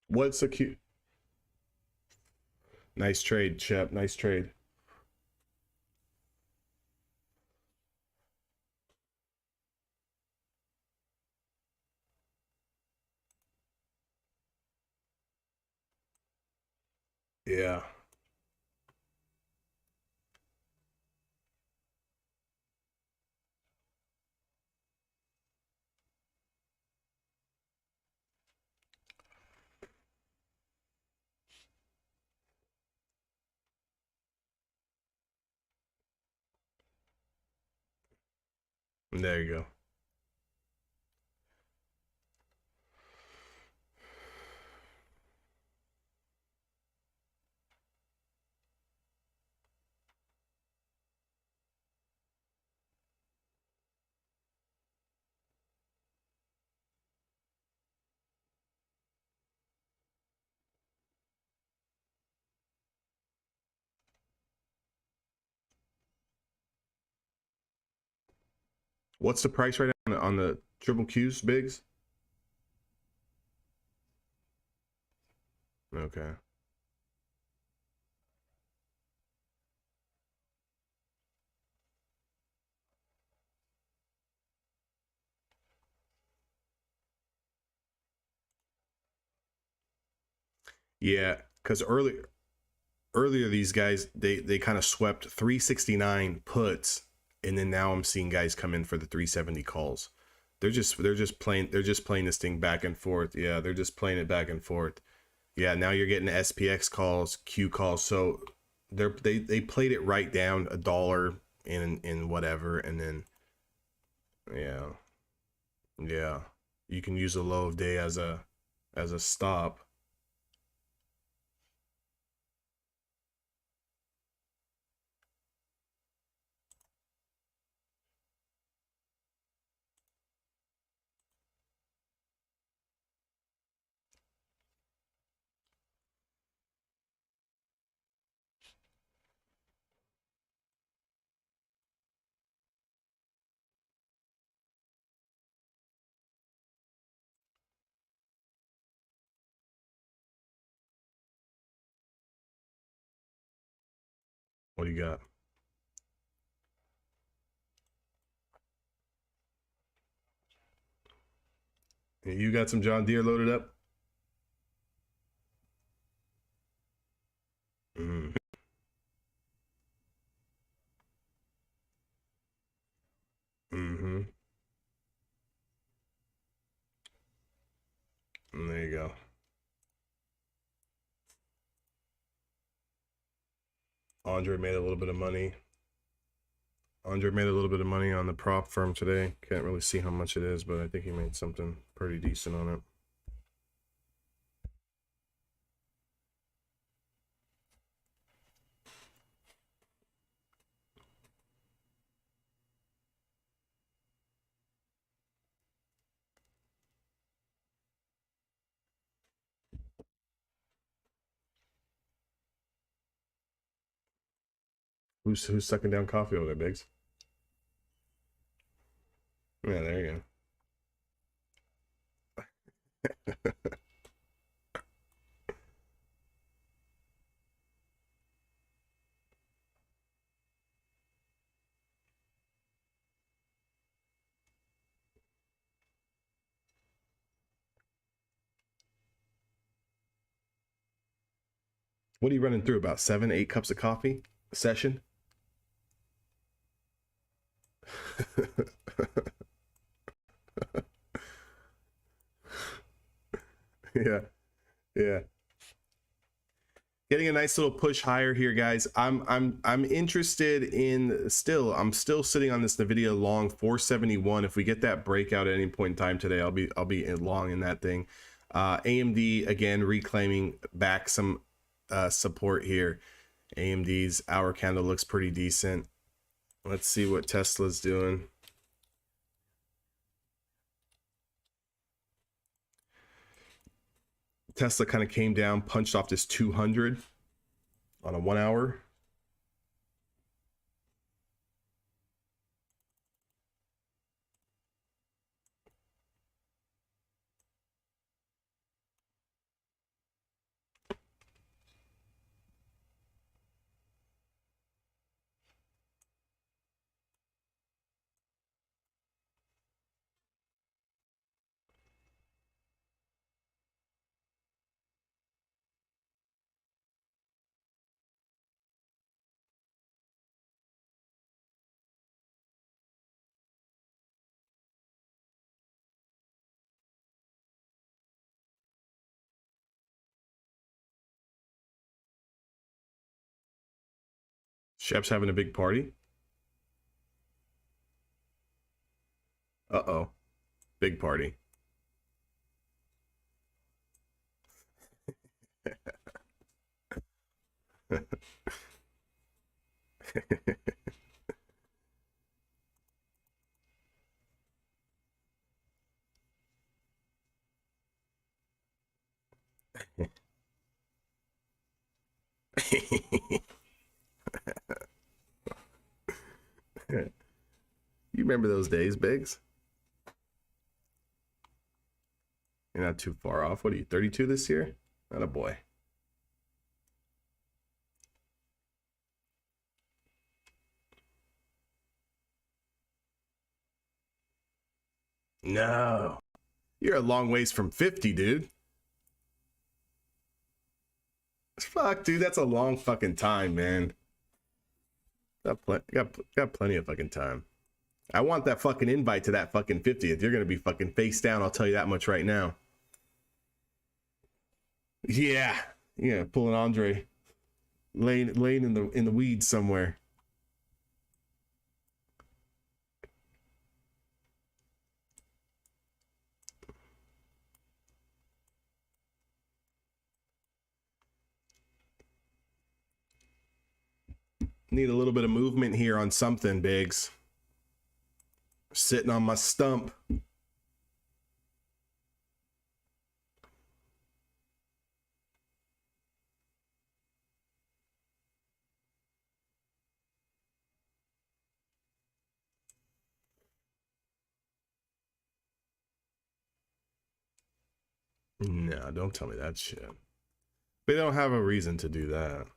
What's a cute? Nice trade, Shep. Nice trade. Yeah. There you go. What's the price right now on the triple Qs, Biggs? Okay. Yeah, because earlier these guys they kind of swept 369 puts, and then now I'm seeing guys come in for the 370 calls. They're just playing this thing back and forth. Yeah, they're just playing it back and forth. Yeah, now you're getting SPX calls, Q calls. So they played it right down $1 in whatever, and then yeah, you can use a low of day as a stop. What do you got? You got some John Deere loaded up? Mm. Mm-hmm. And there you go. Andre made a little bit of money. Andre made a little bit of money on the prop firm today. Can't really see how much it is, but I think he made something pretty decent on it. Who's sucking down coffee over there, Biggs? Yeah, there you go. What are you running through? About 7, 8 cups of coffee a session? Yeah, yeah. Getting a nice little push higher here, guys. I'm interested in I'm still sitting on this Nvidia long 471. If we get that breakout at any point in time today, I'll be long in that thing. AMD again reclaiming back some support here. AMD's hour candle looks pretty decent. Let's see what Tesla's doing. Tesla kind of came down, punched off this 200 on a 1 hour. Shep's having a big party. Uh-oh. Big party. You remember those days, Biggs? You're not too far off. What are you, 32 this year? Not a boy. No. You're a long ways from 50, dude. Fuck, dude, that's a long fucking time, man. Got plenty of fucking time. I want that fucking invite to that fucking 50th. You're gonna be fucking face down, I'll tell you that much right now. Yeah. Yeah, pulling Andre. Laying in the weeds somewhere. Need a little bit of movement here on something, Biggs. Sitting on my stump. No, don't tell me that shit. They don't have a reason to do that.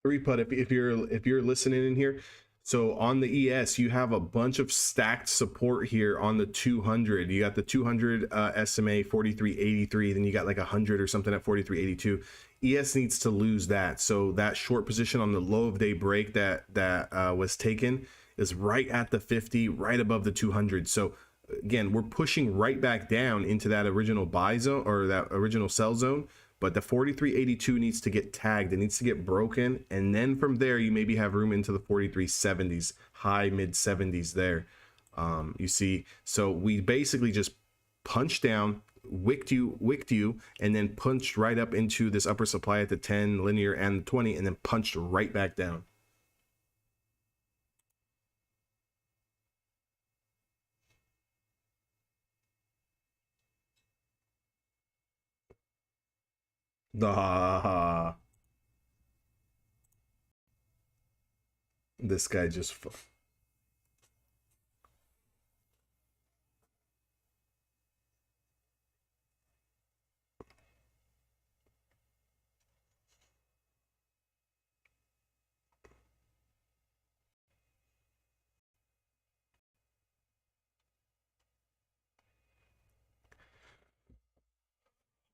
Three putt if you're listening in here. So on the ES, you have a bunch of stacked support here on the 200. You got the 200 SMA 4383, then you got like 100 or something at 4382. ES needs to lose that. So that short position on the low of day break that was taken is right at the 50, right above the 200. So again, we're pushing right back down into that original buy zone or that original sell zone. But the 4382 needs to get tagged. It needs to get broken. And then from there, you maybe have room into the 4370s, high mid 70s there. You see, so we basically just punched down, wicked you, and then punched right up into this upper supply at the 10 linear and the 20, and then punched right back down. This guy just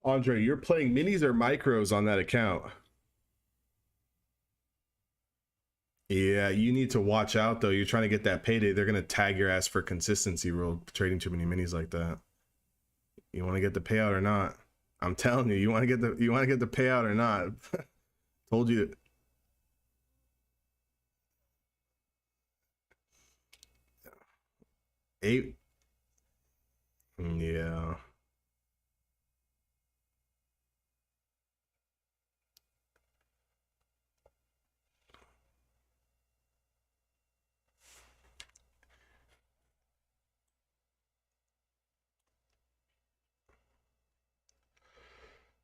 Andre, you're playing minis or micros on that account? Yeah, you need to watch out though. You're trying to get that payday. They're gonna tag your ass for consistency rule, trading too many minis like that. You want to get the payout or not? I'm telling you, you want to get the payout or not? Told you. Eight. Yeah.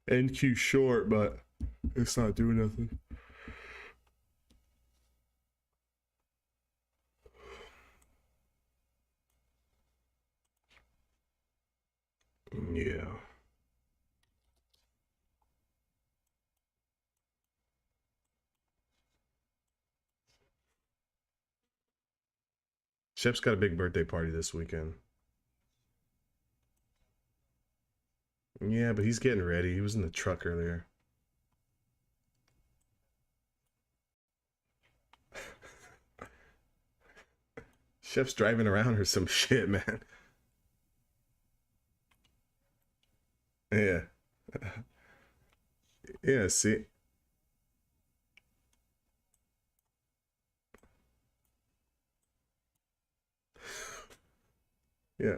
NQ short, but it's not doing nothing. Yeah. Shep's got a big birthday party this weekend. Yeah, but he's getting ready. He was in the truck earlier. Chef's driving around or some shit, man. Yeah. Yeah, see. Yeah.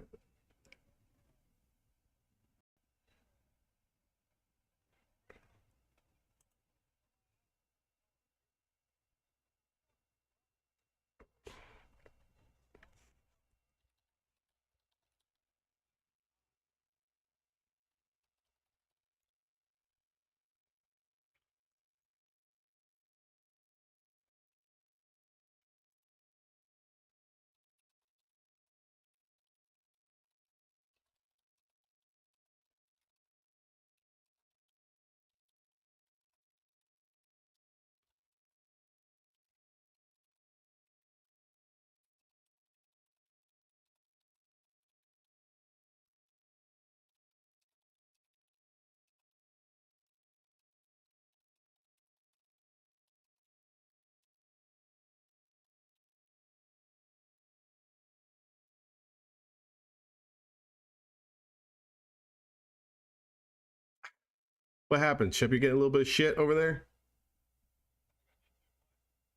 What happened? Shep, you getting a little bit of shit over there?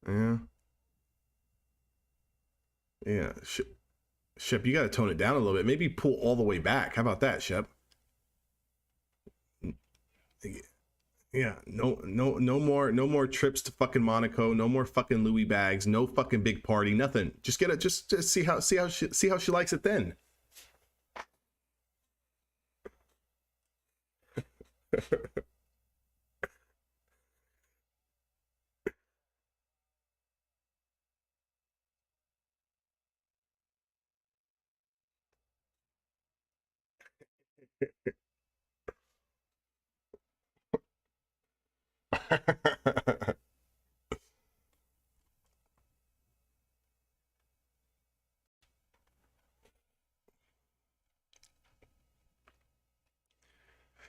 Yeah. Yeah. Shep, you got to tone it down a little bit. Maybe pull all the way back. How about that, Shep? Yeah, no more trips to fucking Monaco, no more fucking Louis bags, no fucking big party, nothing. Just get it, just see how she likes it then.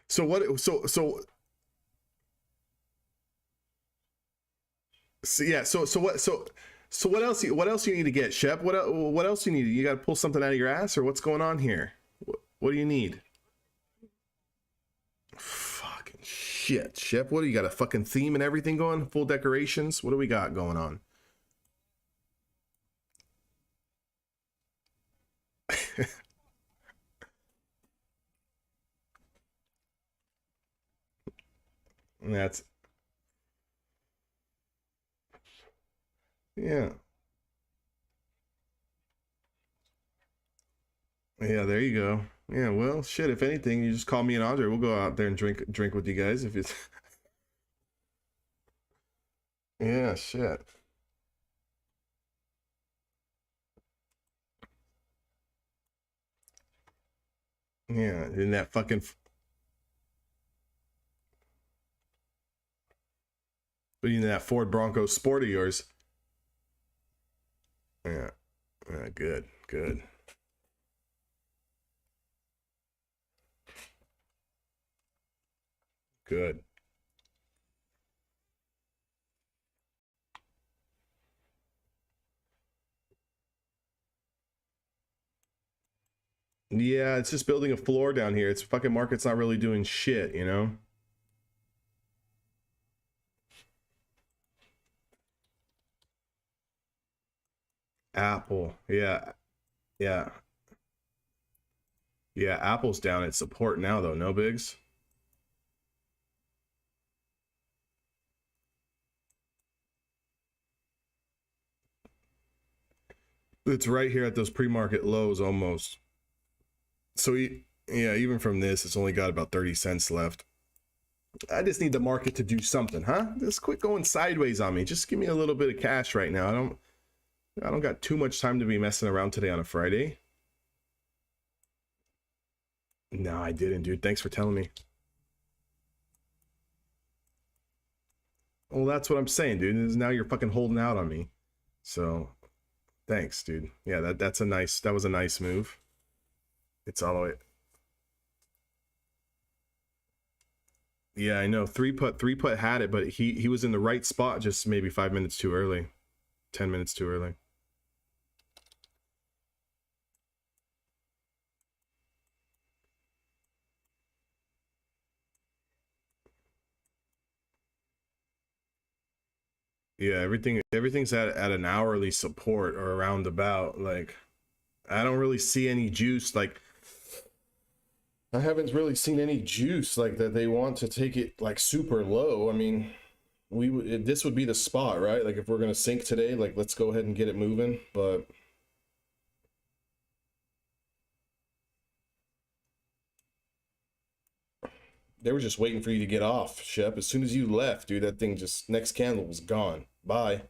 So what? So yeah. So what else? What else you need to get, Shep? What else you need? You got to pull something out of your ass, or what's going on here? What do you need? Fucking shit, Shep. What do you got? A fucking theme and everything going? Full decorations? What do we got going on? That's yeah. Yeah, there you go. Yeah, well, shit. If anything, you just call me and Andre. We'll go out there and drink with you guys. If it's yeah, shit. Yeah, in that fucking in that Ford Bronco Sport of yours. Yeah, yeah, good, good. Good. Yeah, it's just building a floor down here. It's fucking market's not really doing shit, you know? Apple. Yeah. Yeah. Yeah, Apple's down at support now though, no bigs. It's right here at those pre-market lows almost. So yeah, even from this, it's only got about 30 cents left. I just need the market to do something, huh? Just quit going sideways on me. Just give me a little bit of cash right now. I don't got too much time to be messing around today on a Friday. No, I didn't, dude. Thanks for telling me. Well, that's what I'm saying, dude. Is now you're fucking holding out on me. So, thanks, dude. Yeah, that was a nice move. It's all the way. Yeah, I know. Three put had it, but he was in the right spot, just maybe 5 minutes too early, 10 minutes too early. Yeah, everything's at an hourly support or around about. Like, I don't really see any juice. Like, I haven't really seen any juice like that they want to take it like super low. I mean, this would be the spot, right? Like if we're gonna sink today, like let's go ahead and get it moving. But they were just waiting for you to get off, Shep. As soon as you left, dude, that thing just next candle was gone. Bye.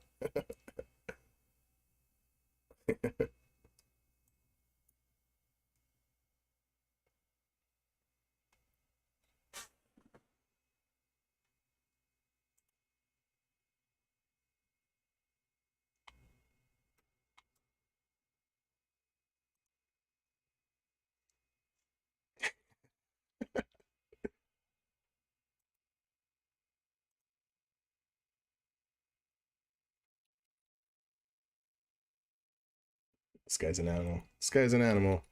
This guy's an animal. This guy's an animal.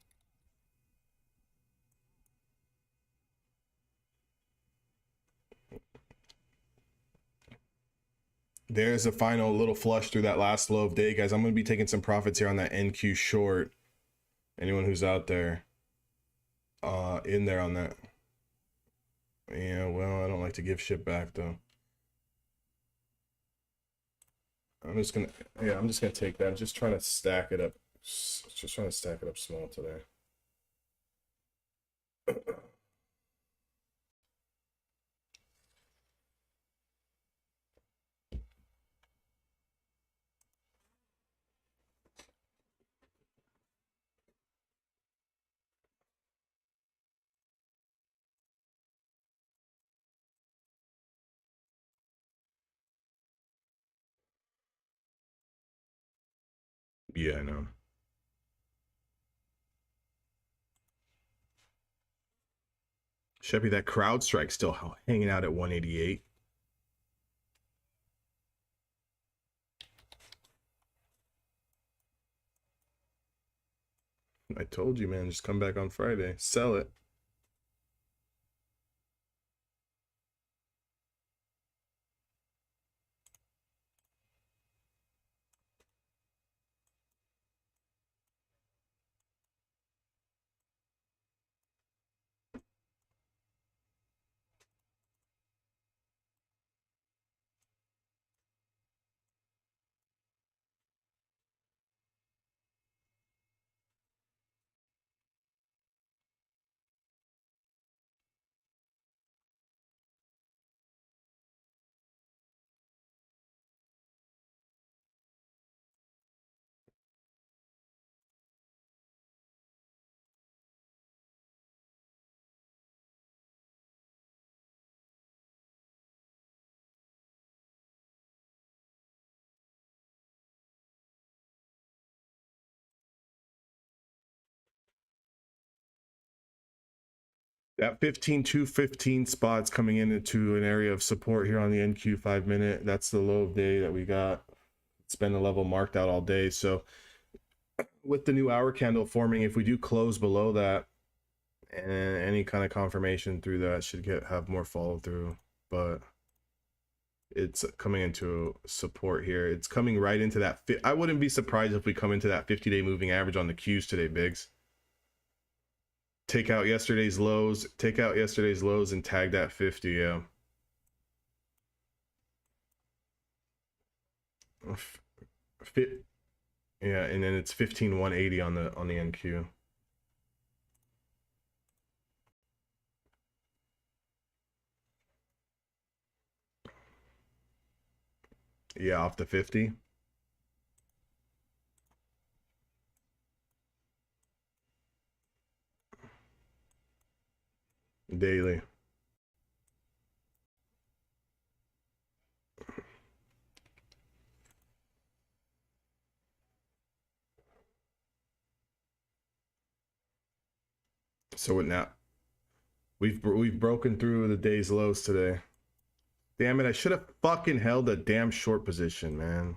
There's a final little flush through that last low of day, guys. I'm going to be taking some profits here on that NQ short. Anyone who's out there, in there on that. Yeah, well, I don't like to give shit back though. I'm just gonna take that. I'm just trying to stack it up. Just trying to stack it up small today. Yeah, I know. Sheppy, that CrowdStrike still hanging out at 188. I told you, man, just come back on Friday. Sell it. That 15-215 spot's coming into an area of support here on the NQ 5-minute. That's the low of day that we got. It's been a level marked out all day. So with the new hour candle forming, if we do close below that, and any kind of confirmation through that should have more follow through. But it's coming into support here. It's coming right into that. I wouldn't be surprised if we come into that 50-day moving average on the Qs today, Biggs. Take out yesterday's lows, and tag that 50. Yeah. Yeah, and then it's 15,180 on the NQ. Yeah, off the 50. Daily. So what now? We've broken through the day's lows today. Damn it! I should have fucking held a damn short position, man.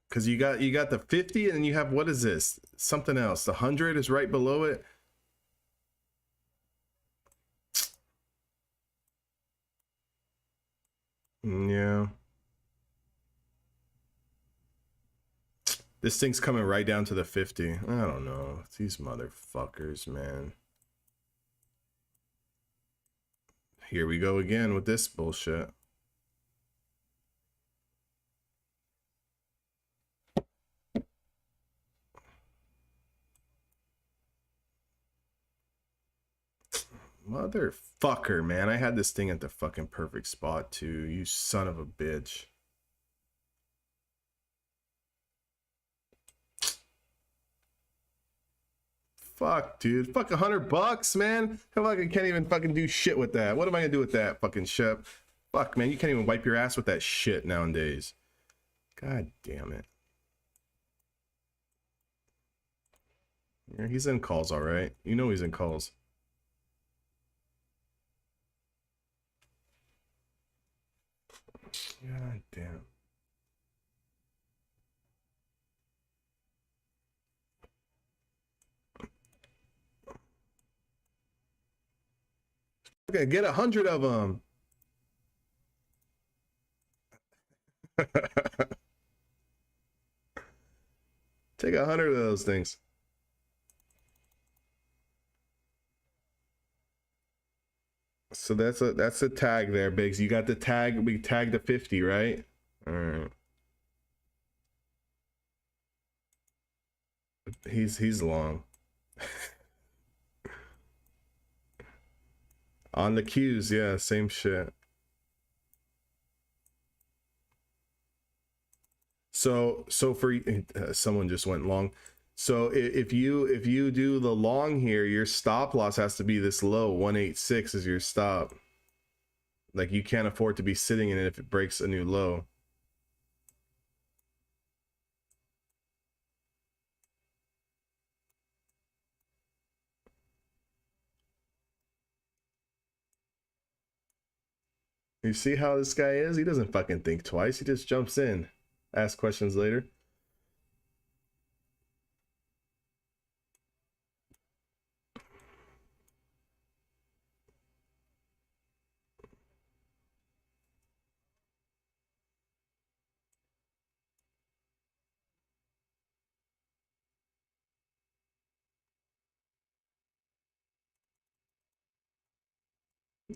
Because you got the 50 and you have, what is this? Something else. The 100 is right below it. Yeah. This thing's coming right down to the 50. I don't know. It's these motherfuckers, man. Here we go again with this bullshit. Motherfucker, man. I had this thing at the fucking perfect spot, too. You son of a bitch. Fuck, dude. Fuck $100, man. Hell, I can't even fucking do shit with that. What am I gonna do with that, fucking Shep? Fuck, man. You can't even wipe your ass with that shit nowadays. God damn it. Yeah, he's in calls, all right. You know he's in calls. God damn. Okay, get 100 of them. Take 100 of those things. So that's a tag there, Biggs. You got the tag. We tagged the 50, right? All right. He's long. On the cues, yeah, same shit. So for someone just went long. So if you do the long here, your stop loss has to be this low. 186 is your stop. Like, you can't afford to be sitting in it if it breaks a new low. You see how this guy is? He doesn't fucking think twice. He just jumps in, asks questions later.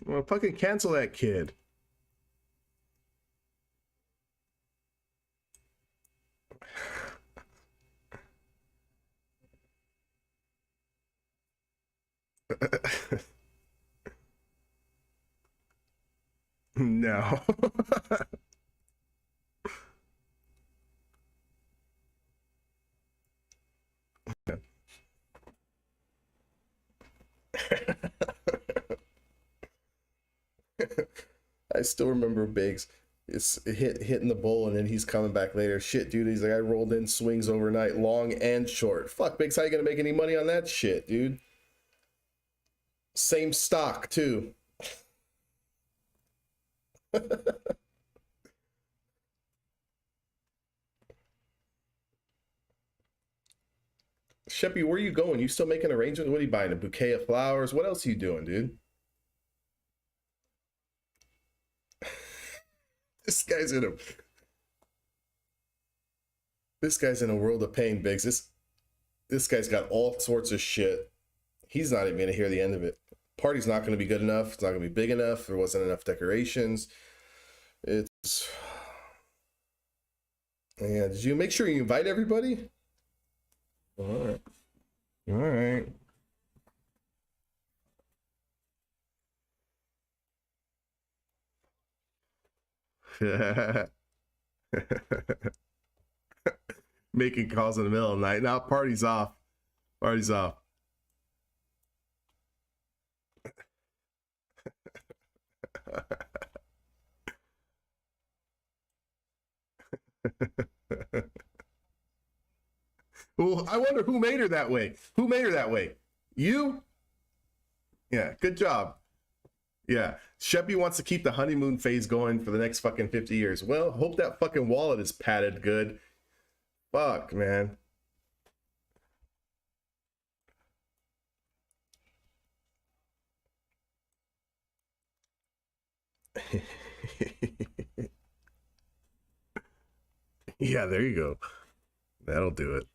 Well, fucking cancel that kid. No. I still remember Biggs. It's hitting the bowl, and then he's coming back later. Shit, dude. He's like, I rolled in swings overnight, long and short. Fuck, Biggs, how you gonna make any money on that shit, dude? Same stock too. Sheppy, where are you going? You still making arrangements? What are you buying? A bouquet of flowers? What else are you doing, dude? This guy's in a world of pain, Biggs. This guy's got all sorts of shit. He's not even gonna hear the end of it. Party's not going to be good enough. It's not going to be big enough. There wasn't enough decorations. It's... Yeah, did you make sure you invite everybody? All right. All right. Making calls in the middle of the night. Now party's off. Party's off. Well, I wonder who made her that way. Who made her that way? You? Yeah, good job. Yeah, Sheppy wants to keep the honeymoon phase going for the next fucking 50 years. Well, hope that fucking wallet is padded good. Fuck, man. Yeah, there you go. That'll do it.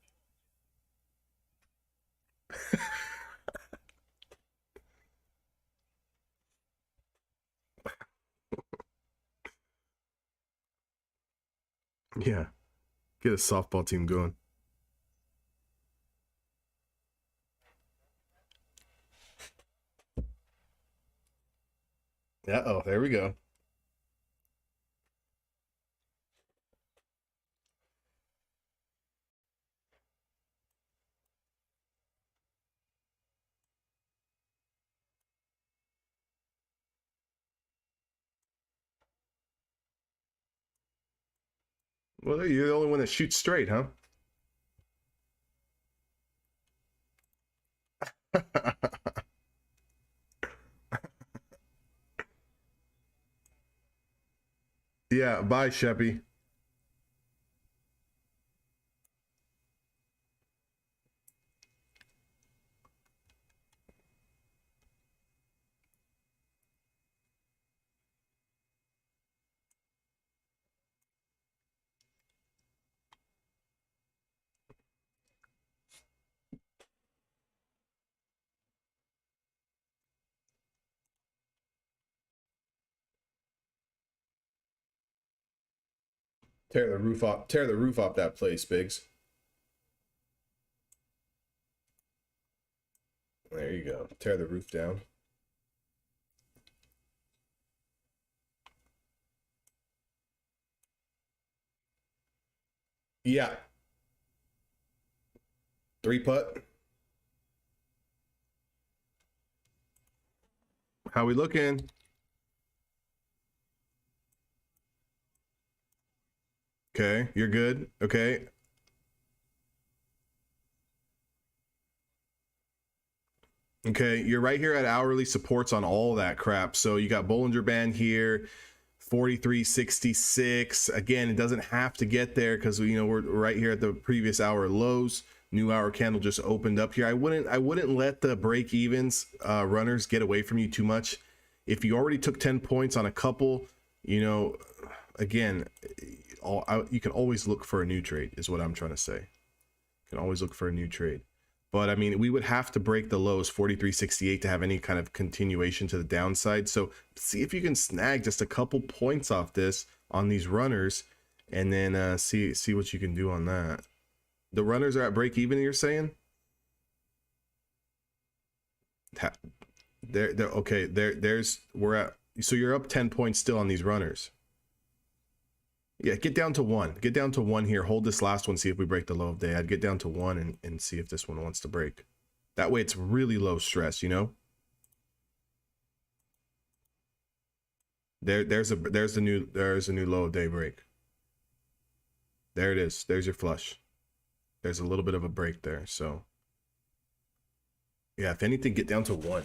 Yeah, get a softball team going. Uh-oh, there we go. Well, you're the only one that shoots straight, huh? Yeah, bye, Sheppy. Tear the roof off. Tear the roof off that place, Biggs. There you go. Tear the roof down. Yeah. 3-putt. How we looking? Okay, you're good. Okay. Okay, you're right here at hourly supports on all that crap. So you got Bollinger Band here, 43.66. Again, it doesn't have to get there because we're right here at the previous hour lows. New hour candle just opened up here. I wouldn't let the break evens runners get away from you too much. If you already took 10 points on a couple, again, you can always look for a new trade is what I'm trying to say. You can always look for a new trade. But I mean, we would have to break the lows 43.68 to have any kind of continuation to the downside. So see if you can snag just a couple points off this on these runners, and then see what you can do on that. The runners are at break even, you're saying? They're okay. We're at, so you're up 10 points still on these runners. Yeah, get down to 1. Get down to 1 here. Hold this last one. See if we break the low of day. I'd get down to 1 and see if this one wants to break. That way it's really low stress, There's a new low of day break. There it is. There's your flush. There's a little bit of a break there. So yeah, if anything, get down to 1.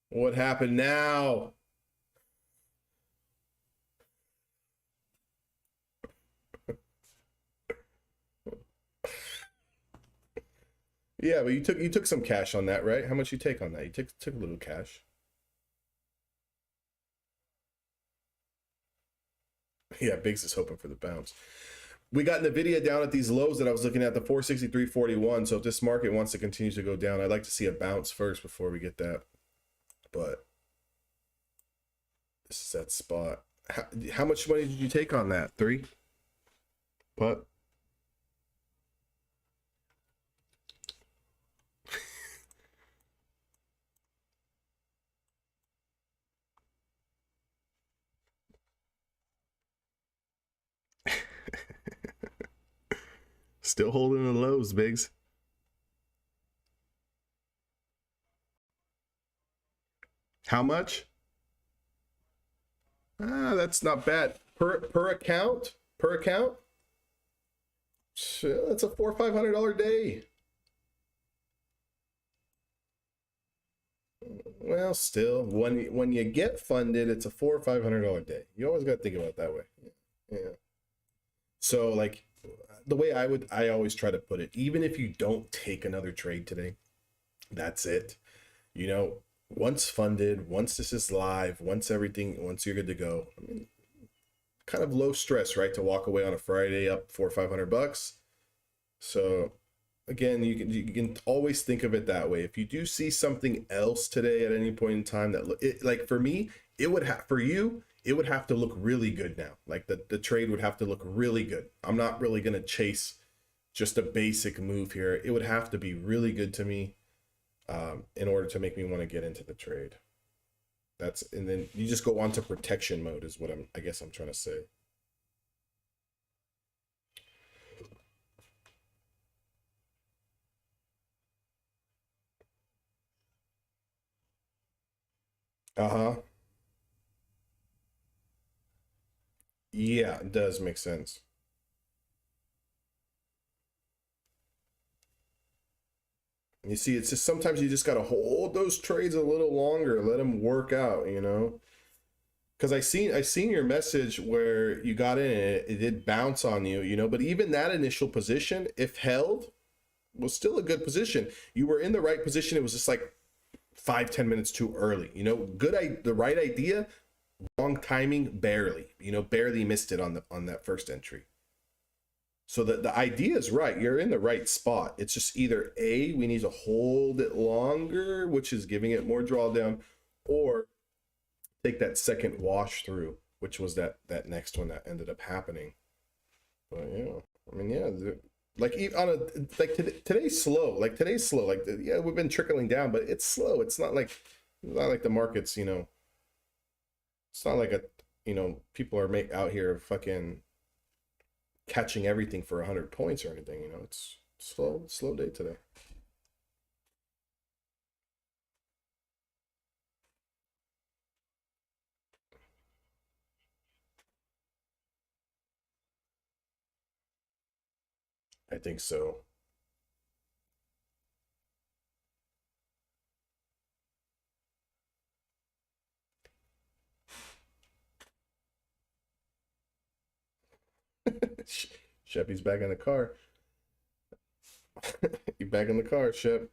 What happened now? Yeah, but you took some cash on that, right? How much you take on that? You took a little cash. Yeah, Biggs is hoping for the bounce. we got Nvidia down at these lows that I was looking at, the 463.41. So if this market wants to continue to go down, I'd like to see a bounce first before we get that. But this is that spot. How much money did you take on that? 3? Put. Still holding the lows, Biggs. How much? That's not bad. Per account? Per account? That's a $400 or $500 day. Well, still, when you get funded, it's a $400 or $500 day. You always got to think about it that way. Yeah. So like the way I always try to put it, even if you don't take another trade today, that's it. You know, once funded, once this is live, once you're good to go. I mean, kind of low stress, right? To walk away on a Friday up $400 or $500. So again, you can always think of it that way. If you do see something else today at any point in time that like for me, it would have for you, it would have to look really good now. Like the trade would have to look really good. I'm not really going to chase just a basic move here. It would have to be really good to me in order to make me want to get into the trade. And then you just go on to protection mode is what I guess I'm trying to say. Uh-huh. Yeah, it does make sense. You see, it's just sometimes you just got to hold those trades a little longer, let them work out, you know? Because I seen your message where you got in it did bounce on you, you know, but even that initial position, if held, was still a good position. You were in the right position. It was just like 5-10 minutes too early, you know. The right idea, wrong timing, barely, you know, barely missed it on that first entry. So the idea is right. You're in the right spot. It's just either A, we need to hold it longer, which is giving it more drawdown, or take that second wash through, which was that next one that ended up happening. But yeah, I mean, yeah, like on a like today's slow. Like today's slow. Like yeah, we've been trickling down, but it's slow. It's not like the markets. You know, it's not like people are out here fucking catching everything for 100 points or anything. You know, it's slow day today. I think so. Sheppy's back in the car. You back in the car, Shep.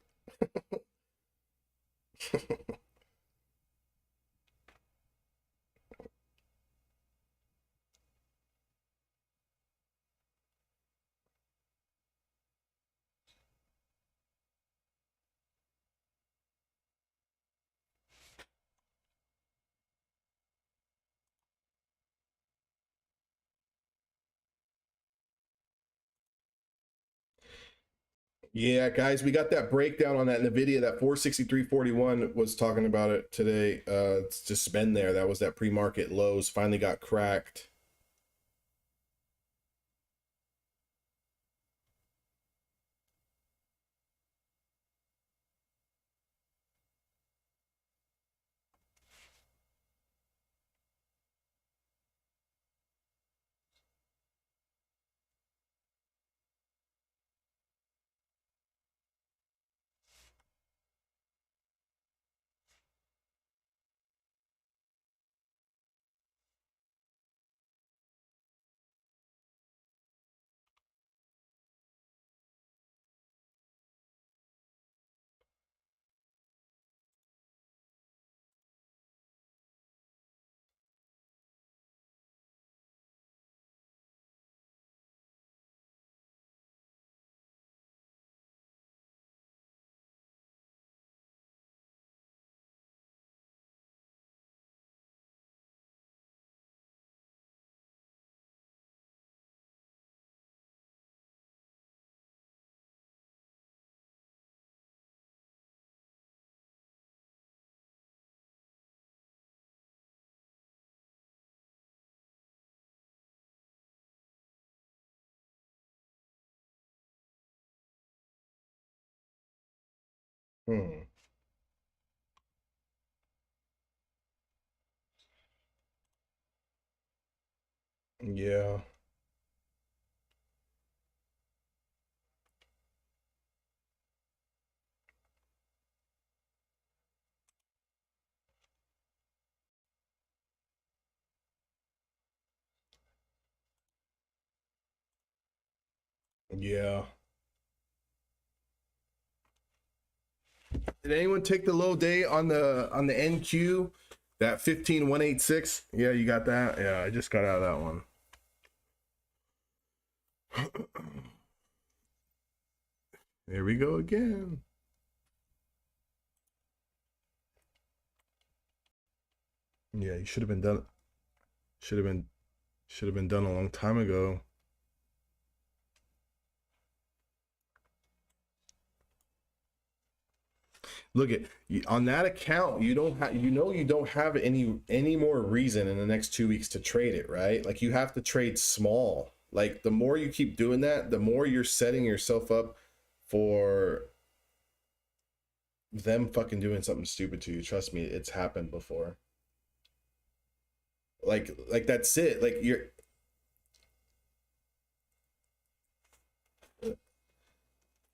Yeah, guys, we got that breakdown on that Nvidia. That 463.41 was talking about it today. It's just been there. That was that pre-market lows. Finally got cracked. Hmm. Yeah. Yeah. Did anyone take the low day on the NQ? That 15186? Yeah, you got that? Yeah, I just got out of that one. There we go again. Yeah, you should have been done. Should have been done a long time ago. Look at on that account, you don't have you don't have any more reason in the next 2 weeks to trade it, right? Like you have to trade small. Like the more you keep doing that, the more you're setting yourself up for them fucking doing something stupid to you. Trust me, it's happened before. Like that's it. Like you're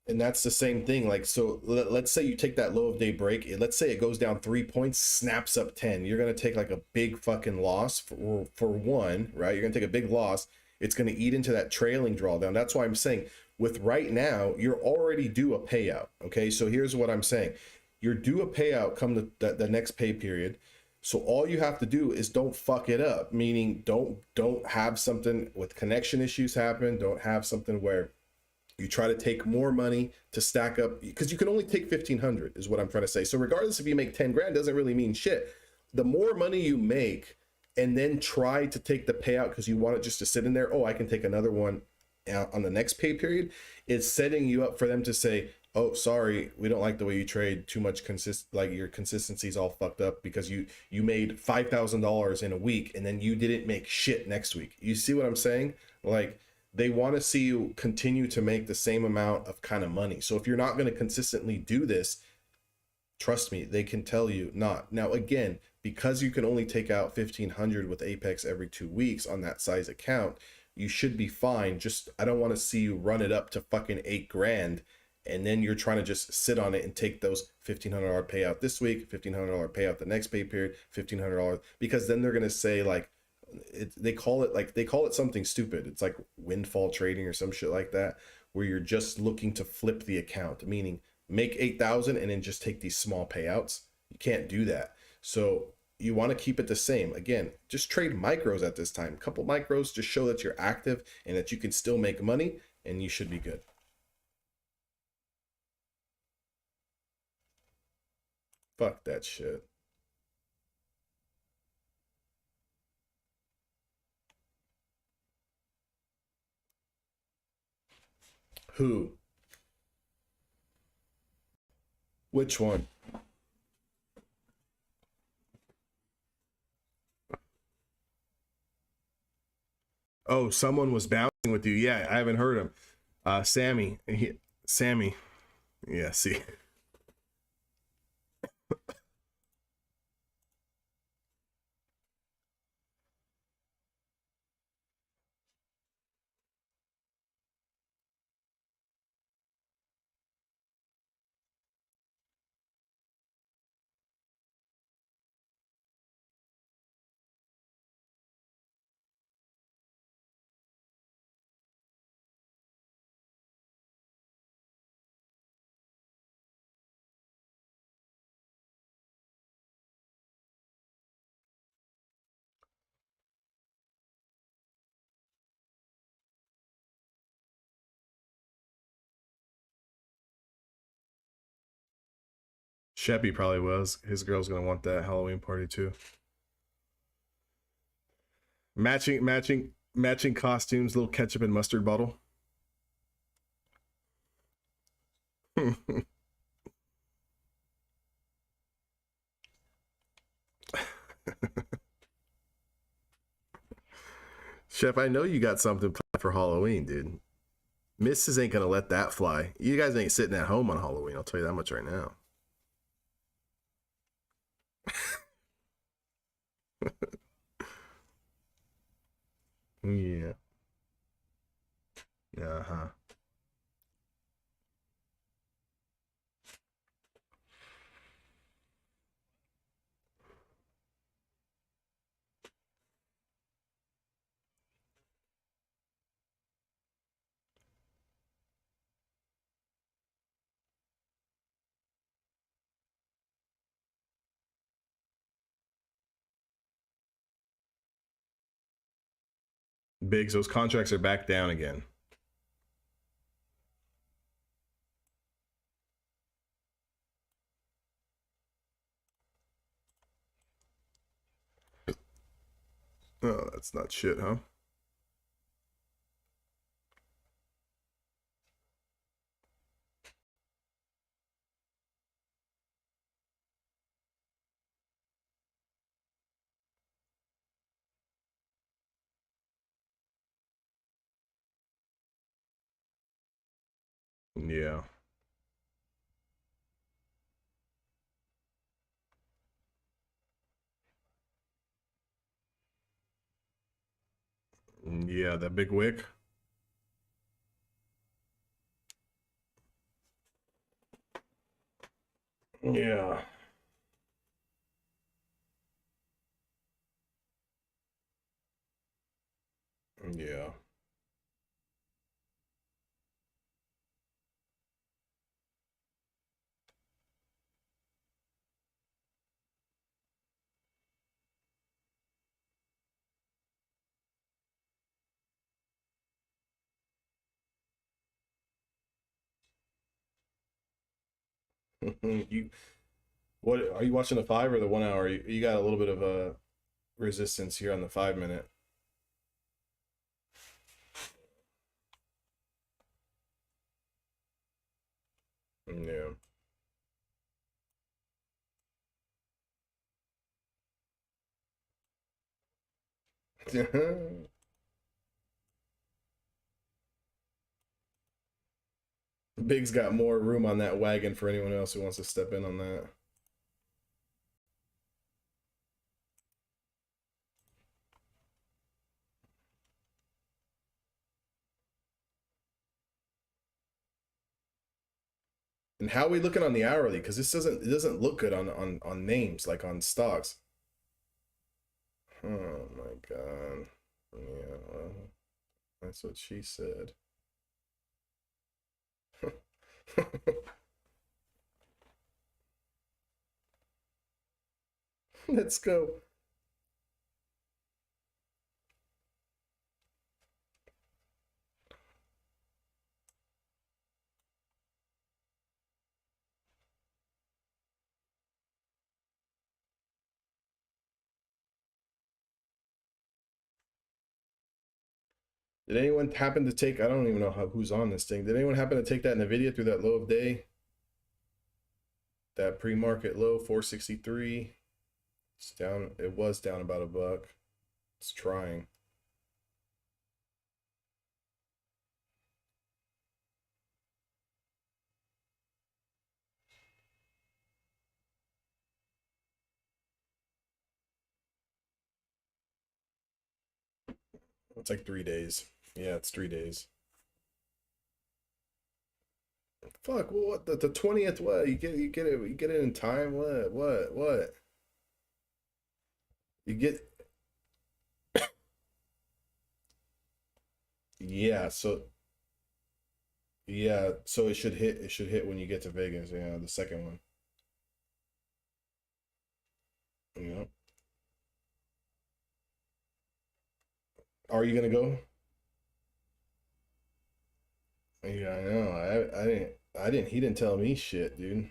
and that's the same thing. Like, so let's say you take that low of day break. Let's say it goes down 3 points, snaps up 10. You're gonna take like a big fucking loss for one, right? You're gonna take a big loss. It's gonna eat into that trailing drawdown. That's why I'm saying with right now, you're already due a payout. Okay, so here's what I'm saying: you're due a payout come the next pay period. So all you have to do is don't fuck it up. Meaning, don't have something with connection issues happen. Don't have something where you try to take more money to stack up, because you can only take 1,500 is what I'm trying to say. So regardless if you make 10 grand, doesn't really mean shit. The more money you make and then try to take the payout because you want it just to sit in there, oh, I can take another one on the next pay period, is setting you up for them to say, oh, sorry, we don't like the way you trade, too much like your consistency's all fucked up because you made $5,000 in a week and then you didn't make shit next week. You see what I'm saying? Like, they want to see you continue to make the same amount of kind of money. So if you're not going to consistently do this, trust me, they can tell you not. Now, again, because you can only take out 1,500 with Apex every 2 weeks on that size account, you should be fine. Just, I don't want to see you run it up to fucking 8 grand and then you're trying to just sit on it and take those $1,500 payout this week, $1,500 payout the next pay period, $1,500, because then they're going to say like, they call it something stupid. It's like windfall trading or some shit like that, where you're just looking to flip the account, meaning make 8,000 and then just take these small payouts. You can't do that. So you want to keep it the same. Again, just trade micros at this time. A couple micros, just show that you're active and that you can still make money, and you should be good. Fuck that shit. Who? Which one? Oh, someone was bouncing with you. Yeah, I haven't heard him. Sammy. Sammy. Yeah, see. Sheppy probably was. His girl's gonna want that Halloween party too. Matching costumes, little ketchup and mustard bottle. Chef, I know you got something planned for Halloween, dude. Mrs. ain't gonna let that fly. You guys ain't sitting at home on Halloween, I'll tell you that much right now. Yeah. Uh-huh. Biggs, those contracts are back down again. Oh, that's not shit, huh? Yeah. Yeah, that big wick. Yeah. Yeah. You what are you watching the 5 or the 1 hour? You got a little bit of a resistance here on the 5 minute. Yeah. Big's got more room on that wagon for anyone else who wants to step in on that. And how are we looking on the hourly? Because this doesn't look good on names like on stocks. Oh my god. Yeah, well, that's what she said. Let's go. Did anyone happen to take? I don't even know who's on this thing. Did anyone happen to take that Nvidia through that low of day? That pre-market low, 463. It's down. It was down about $1. It's trying. It's like 3 days. Yeah, it's 3 days. Fuck. Well, what the 20th? What you get it in time? What? You get yeah. So it should hit. It should hit when you get to Vegas. Yeah, the second one. Yeah. Are you gonna go? Yeah, I know. I didn't. I didn't. He didn't tell me shit, dude.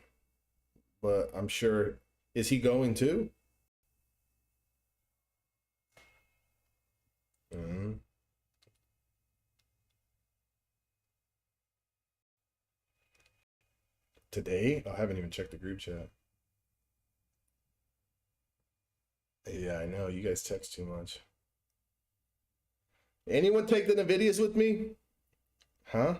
But I'm sure. Is he going too? Mm-hmm. Today? I haven't even checked the group chat. Yeah, I know. You guys text too much. Anyone take the Nvidias with me? Huh?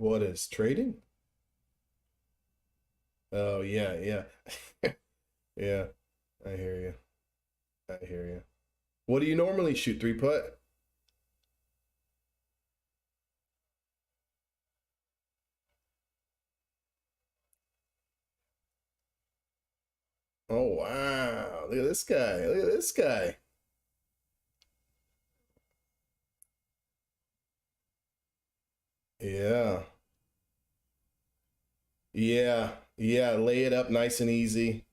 What is trading? Oh yeah, yeah. Yeah, I hear you. I hear you. What do you normally shoot? Three putt? Oh wow. Look at this guy. Look at this guy. Yeah. Yeah. Yeah. Lay it up nice and easy.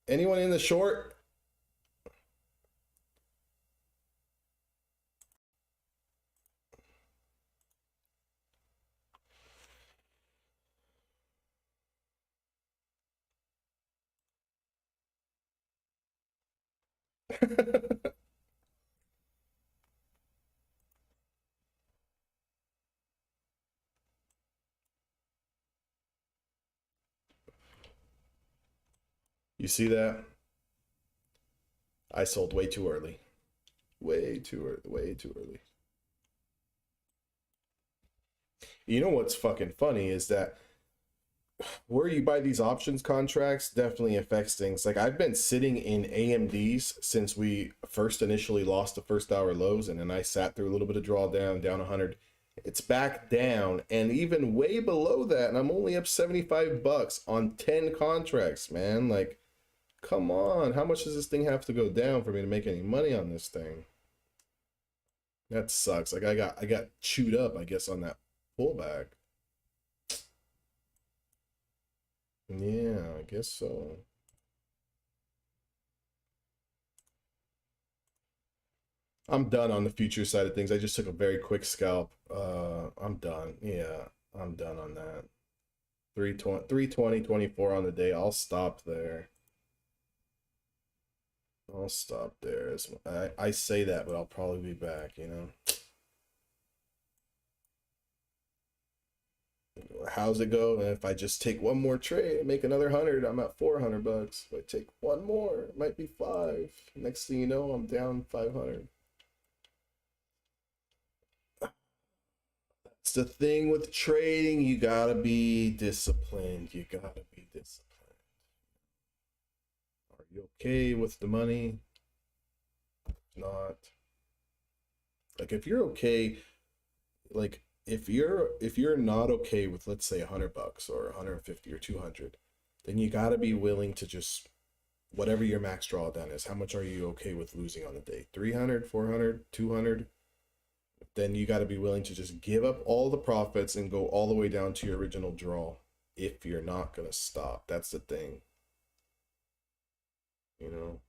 Anyone in the short? You see that? I sold way too early. Way too early. Way too early. You know what's fucking funny is that where you buy these options contracts definitely affects things. Like I've been sitting in AMDs since we first initially lost the first hour lows, and then I sat through a little bit of drawdown down 100. It's back down and even way below that, and I'm only up 75 bucks on 10 contracts, man. Like, come on, how much does this thing have to go down for me to make any money on this thing? That sucks. Like I got chewed up, I guess, on that pullback. Yeah, I guess so. I'm done on the future side of things. I just took a very quick scalp. I'm done. Yeah, I'm done on that. 320, 24 on the day. I'll stop there. I'll stop there. I say that, but I'll probably be back, you know? How's it go? If I just take one more trade and make another 100, I'm at 400 bucks. If I take one more, it might be five. Next thing you know, I'm down 500. It's the thing with trading. You gotta be disciplined. You gotta be disciplined. Are you okay with the money? Not. Like if you're okay, like if you're not okay with, let's say, 100 bucks or 150 or 200, then you gotta be willing to just whatever your max drawdown is. How much are you okay with losing on the day? 300, 400, 200? Then you got to be willing to just give up all the profits and go all the way down to your original draw if you're not going to stop. That's the thing. You know,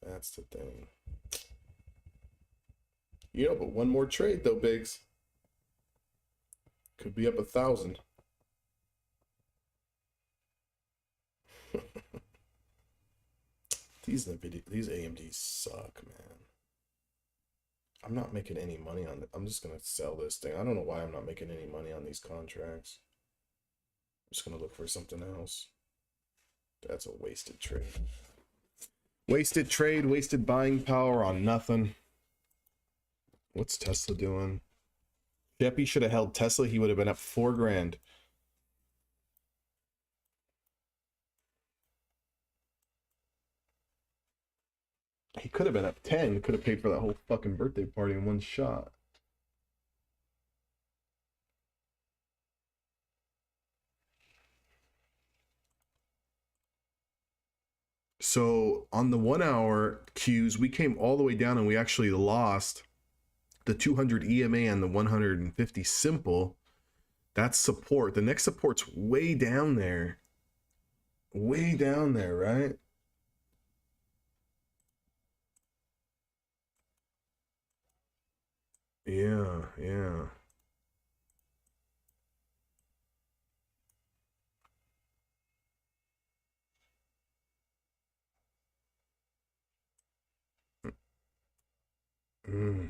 that's the thing. You know, but one more trade though, Biggs. Could be up 1,000. These AMDs suck, man. I'm not making any money on it. I'm just gonna sell this thing. I don't know why I'm not making any money on these contracts. I'm just gonna look for something else. That's a wasted trade. Wasted trade, wasted buying power on nothing. What's Tesla doing? Sheppy should have held Tesla. He would have been up 4 grand. He could have been up 10. Could have paid for that whole fucking birthday party in one shot. So on the 1 hour cues, we came all the way down and we actually lost the 200 EMA and the 150 simple. That's support. The next support's way down there. Way down there, right? Yeah, yeah. Mm.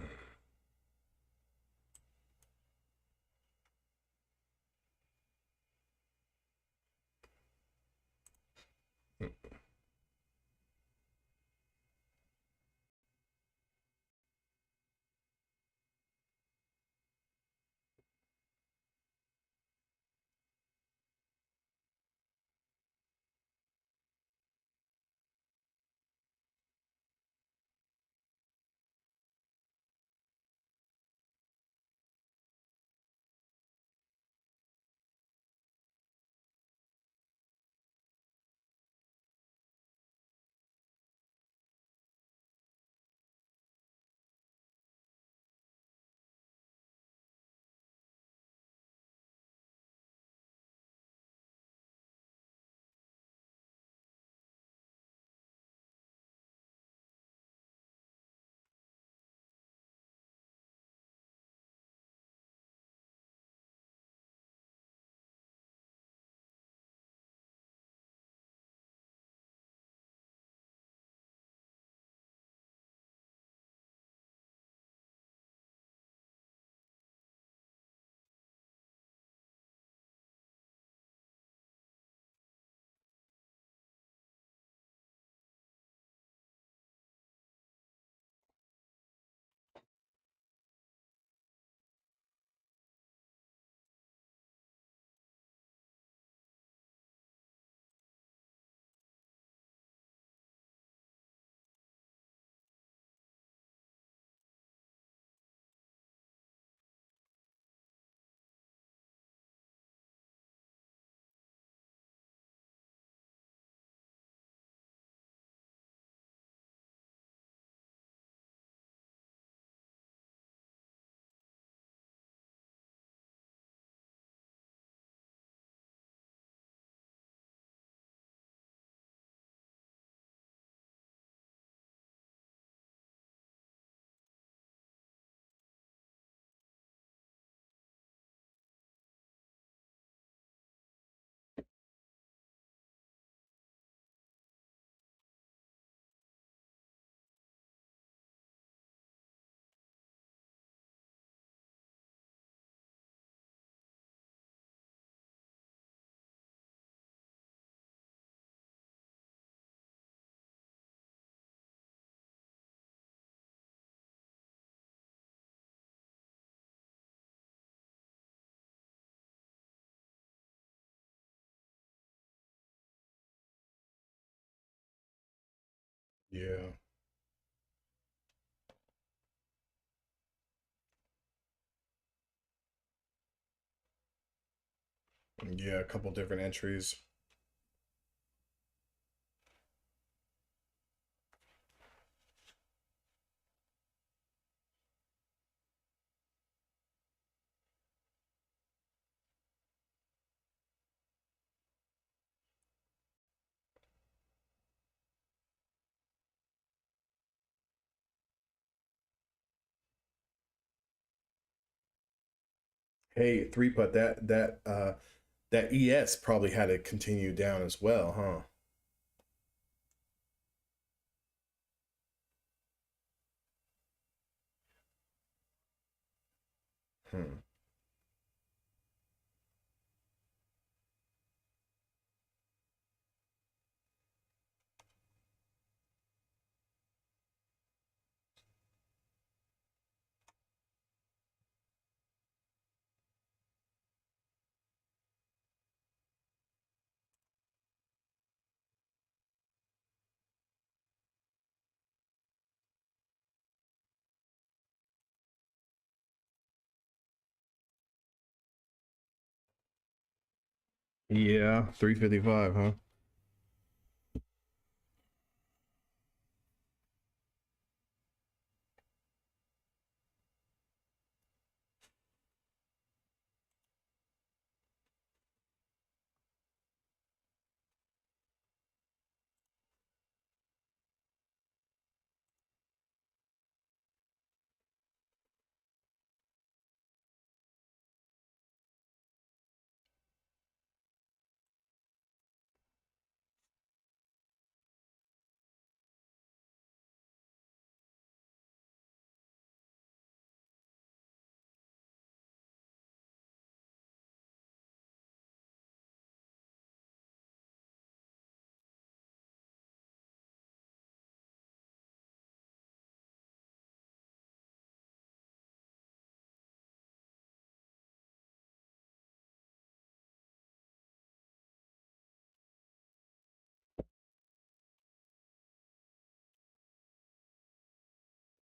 Yeah. Yeah, a couple different entries. Hey, three putt that ES probably had to continue down as well, huh? Hmm. Yeah, 355, huh?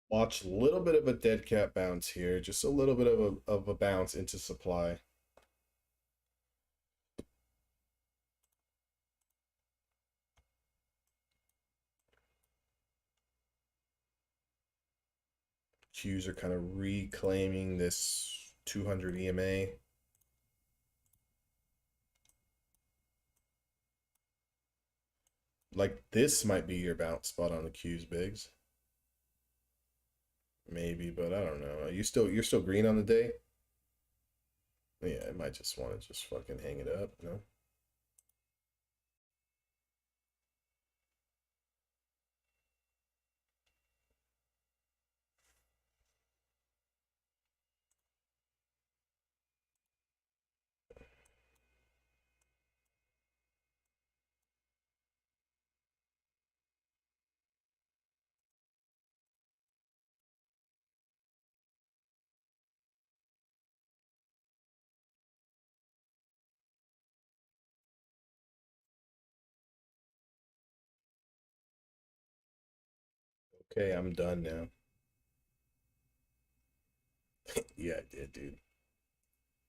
Watch a little bit of a dead cat bounce here, just a little bit of a bounce into supply. Qs are kind of reclaiming this 200 EMA. Like this might be your bounce spot on the Qs bigs. Maybe, but I don't know. You're still green on the day? Yeah, I might just want to just fucking hang it up, you know? Okay, I'm done now. Yeah, I did, dude.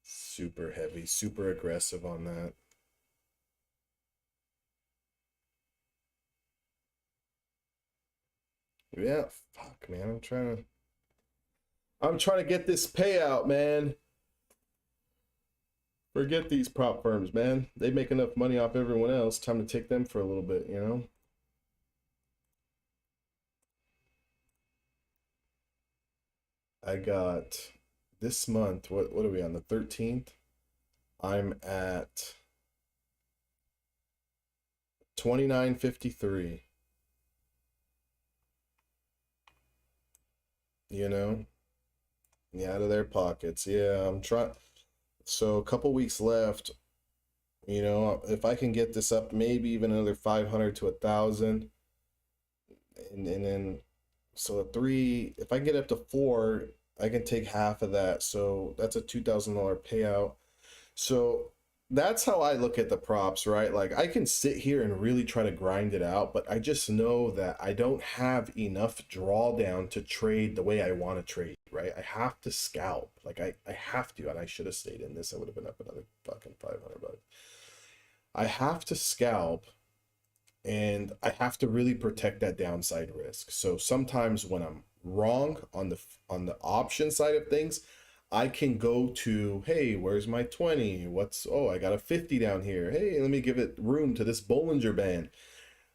Super heavy, super aggressive on that. Yeah, fuck, man. I'm trying to get this payout, man. Forget these prop firms, man. They make enough money off everyone else. Time to take them for a little bit, you know? I got this month, what are we on, the 13th? I'm at 29.53, you know? Yeah, out of their pockets. Yeah, I'm trying. So a couple weeks left. You know, if I can get this up, maybe even another 500 to 1,000, and then so a three. If I can get up to four, I can take half of that. So that's a $2,000 payout. So that's how I look at the props, right? Like I can sit here and really try to grind it out, but I just know that I don't have enough drawdown to trade the way I want to trade, right? I have to scalp. Like I have to, and I should have stayed in this. I would have been up another fucking 500 bucks. I have to scalp and I have to really protect that downside risk. So sometimes when I'm wrong on the option side of things, I can go to, hey, where's my 20? Oh, I got a 50 down here. Hey, let me give it room to this Bollinger Band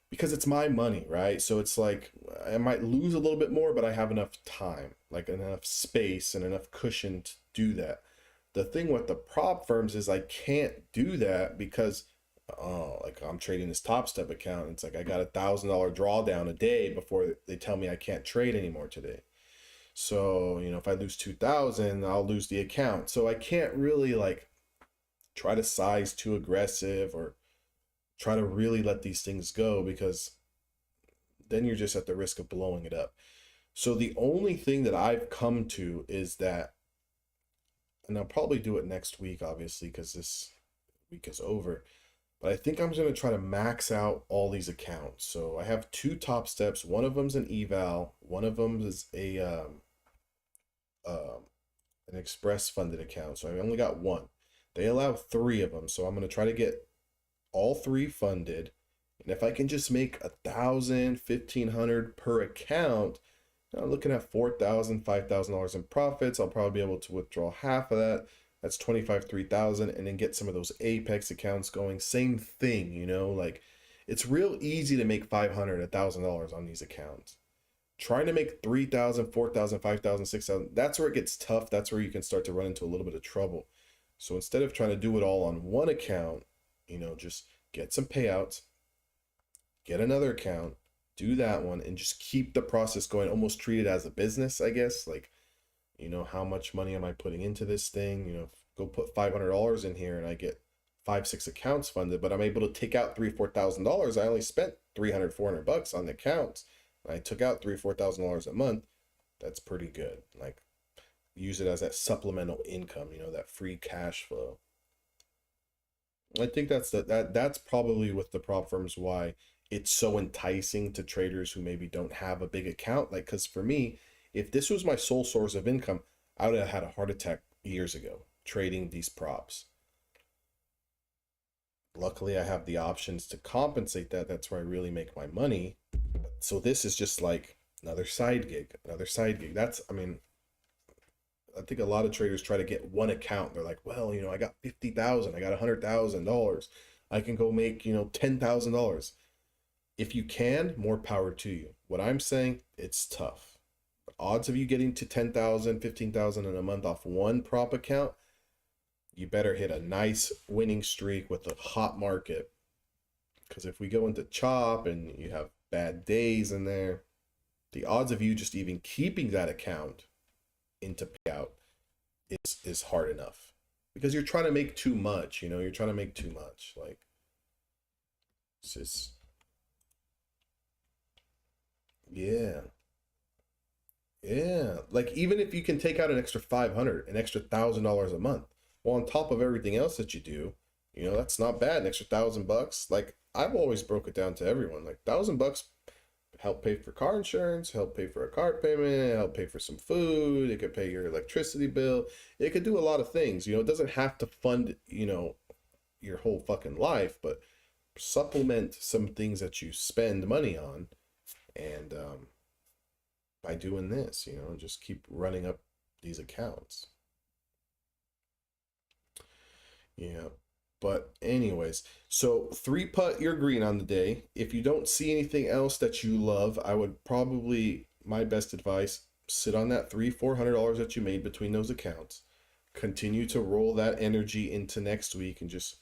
because it's my money, right? So it's like I might lose a little bit more, but I have enough time, like enough space and enough cushion to do that. The thing with the prop firms is I can't do that because like I'm trading this Top Step account. It's like I got $1,000 drawdown a day before they tell me I can't trade anymore today. So, if I lose 2,000, I'll lose the account. So I can't really like try to size too aggressive or try to really let these things go because then you're just at the risk of blowing it up. So the only thing that I've come to is that, and I'll probably do it next week, obviously, because this week is over. But I think I'm going to try to max out all these accounts. So I have two Top Steps. One of them's an eval. One of them is um, an express funded account. So I only got one. They allow three of them. So I'm going to try to get all three funded. And if I can just make 1,000, 1,500 per account, I'm looking at $4,000, $5,000 in profits. I'll probably be able to withdraw half of that. That's 25, 3,000, and then get some of those Apex accounts going. Same thing, like it's real easy to make 500, $1,000 on these accounts. Trying to make 3,000, 4,000, 5,000, 6,000, that's where it gets tough. That's where you can start to run into a little bit of trouble. So instead of trying to do it all on one account, just get some payouts, get another account, do that one, and just keep the process going. Almost treat it as a business, I guess. Like, how much money am I putting into this thing? Go put $500 in here and I get 5, 6 accounts funded, but I'm able to take out $3,000, $4,000. I only spent 300, 400 bucks on the accounts. I took out $3,000, $4,000 a month. That's pretty good. Like, use it as that supplemental income, that free cash flow. I think that's probably with the prop firms why it's so enticing to traders who maybe don't have a big account. Like, because for me, if this was my sole source of income, I would have had a heart attack years ago trading these props. Luckily, I have the options to compensate that. That's where I really make my money. So this is just like another side gig, another side gig. I think a lot of traders try to get one account. They're like, well, I got 50,000, I got $100,000. I can go make, $10,000. If you can, more power to you. What I'm saying, it's tough. The odds of you getting to 10,000, 15,000 in a month off one prop account, you better hit a nice winning streak with a hot market. Because if we go into chop and you have bad days in there, the odds of you just even keeping that account into payout is hard enough. Because you're trying to make too much, you're trying to make too much. Like, it's just, yeah. Yeah. Like, even if you can take out an extra 500, an extra $1,000 a month, well, on top of everything else that you do, that's not bad. An extra $1,000. Like, I've always broke it down to everyone. Like, $1,000 help pay for car insurance, help pay for a car payment, help pay for some food. It could pay your electricity bill. It could do a lot of things. It doesn't have to fund, your whole fucking life, but supplement some things that you spend money on. And by doing this, just keep running up these accounts. Yeah. But anyways, so 3 putt, you're green on the day. If you don't see anything else that you love, I would probably, my best advice, sit on that $300, $400 that you made between those accounts. Continue to roll that energy into next week and just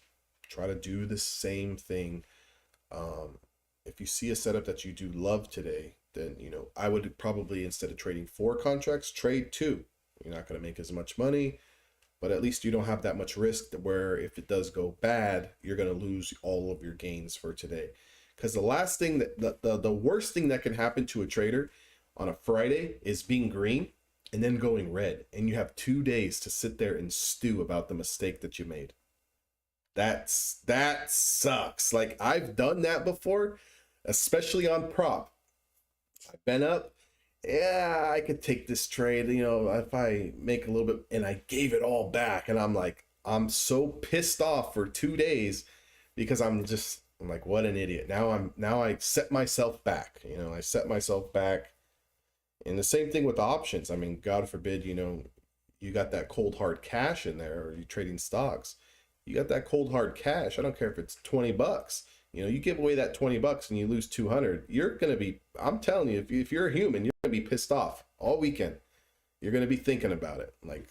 try to do the same thing. If you see a setup that you do love today, then I would probably, instead of trading 4 contracts, trade 2. You're not going to make as much money, but at least you don't have that much risk where if it does go bad, you're going to lose all of your gains for today. Because the last thing the worst thing that can happen to a trader on a Friday is being green and then going red, and you have 2 days to sit there and stew about the mistake that you made. that sucks. Like I've done that before, especially on prop. I've been up. Yeah, I could take this trade, you know, if I make a little bit, and I gave it all back, and I'm like, I'm so pissed off for 2 days because I'm like, what an idiot. Now I set myself back, you know, I set myself back. And the same thing with the options. I mean, God forbid, you know, you got that cold hard cash in there, or you're trading stocks. You got that cold hard cash. I don't care if it's $20. You know, you give away that $20 and you lose 200. You're gonna be. I'm telling you, if you're a human, you're gonna be pissed off all weekend. You're gonna be thinking about it. Like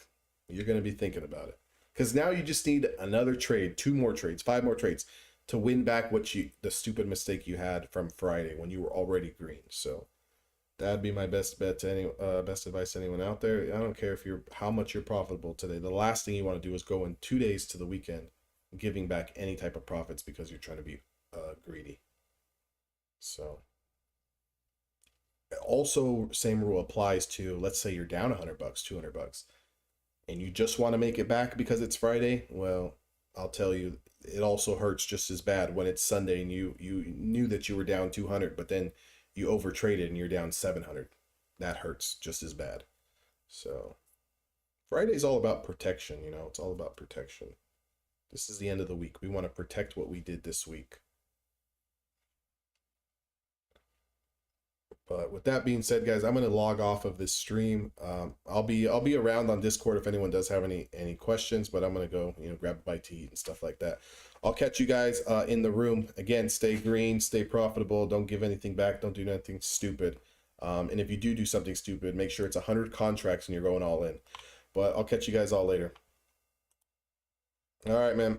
you're gonna be thinking about it, because now you just need another trade, 2 more trades, 5 more trades to win back the stupid mistake you had from Friday when you were already green. So that'd be my best bet to best advice to anyone out there. I don't care if you're how much you're profitable today. The last thing you want to do is go in 2 days to the weekend giving back any type of profits because you're trying to be greedy. So also same rule applies to, let's say you're down $100, $200, and you just want to make it back because it's Friday. Well, I'll tell you, it also hurts just as bad when it's Sunday and you knew that you were down 200, but then you overtraded and you're down 700. That hurts just as bad. So Friday's all about protection, you know, it's all about protection. This is the end of the week. We want to protect what we did this week. But with that being said, guys, I'm going to log off of this stream. I'll be around on Discord if anyone does have any questions, but I'm going to go, you know, grab a bite to eat and stuff like that. I'll catch you guys in the room. Again, stay green, stay profitable. Don't give anything back. Don't do anything stupid. And if you do something stupid, make sure it's 100 contracts and you're going all in. But I'll catch you guys all later. All right, man.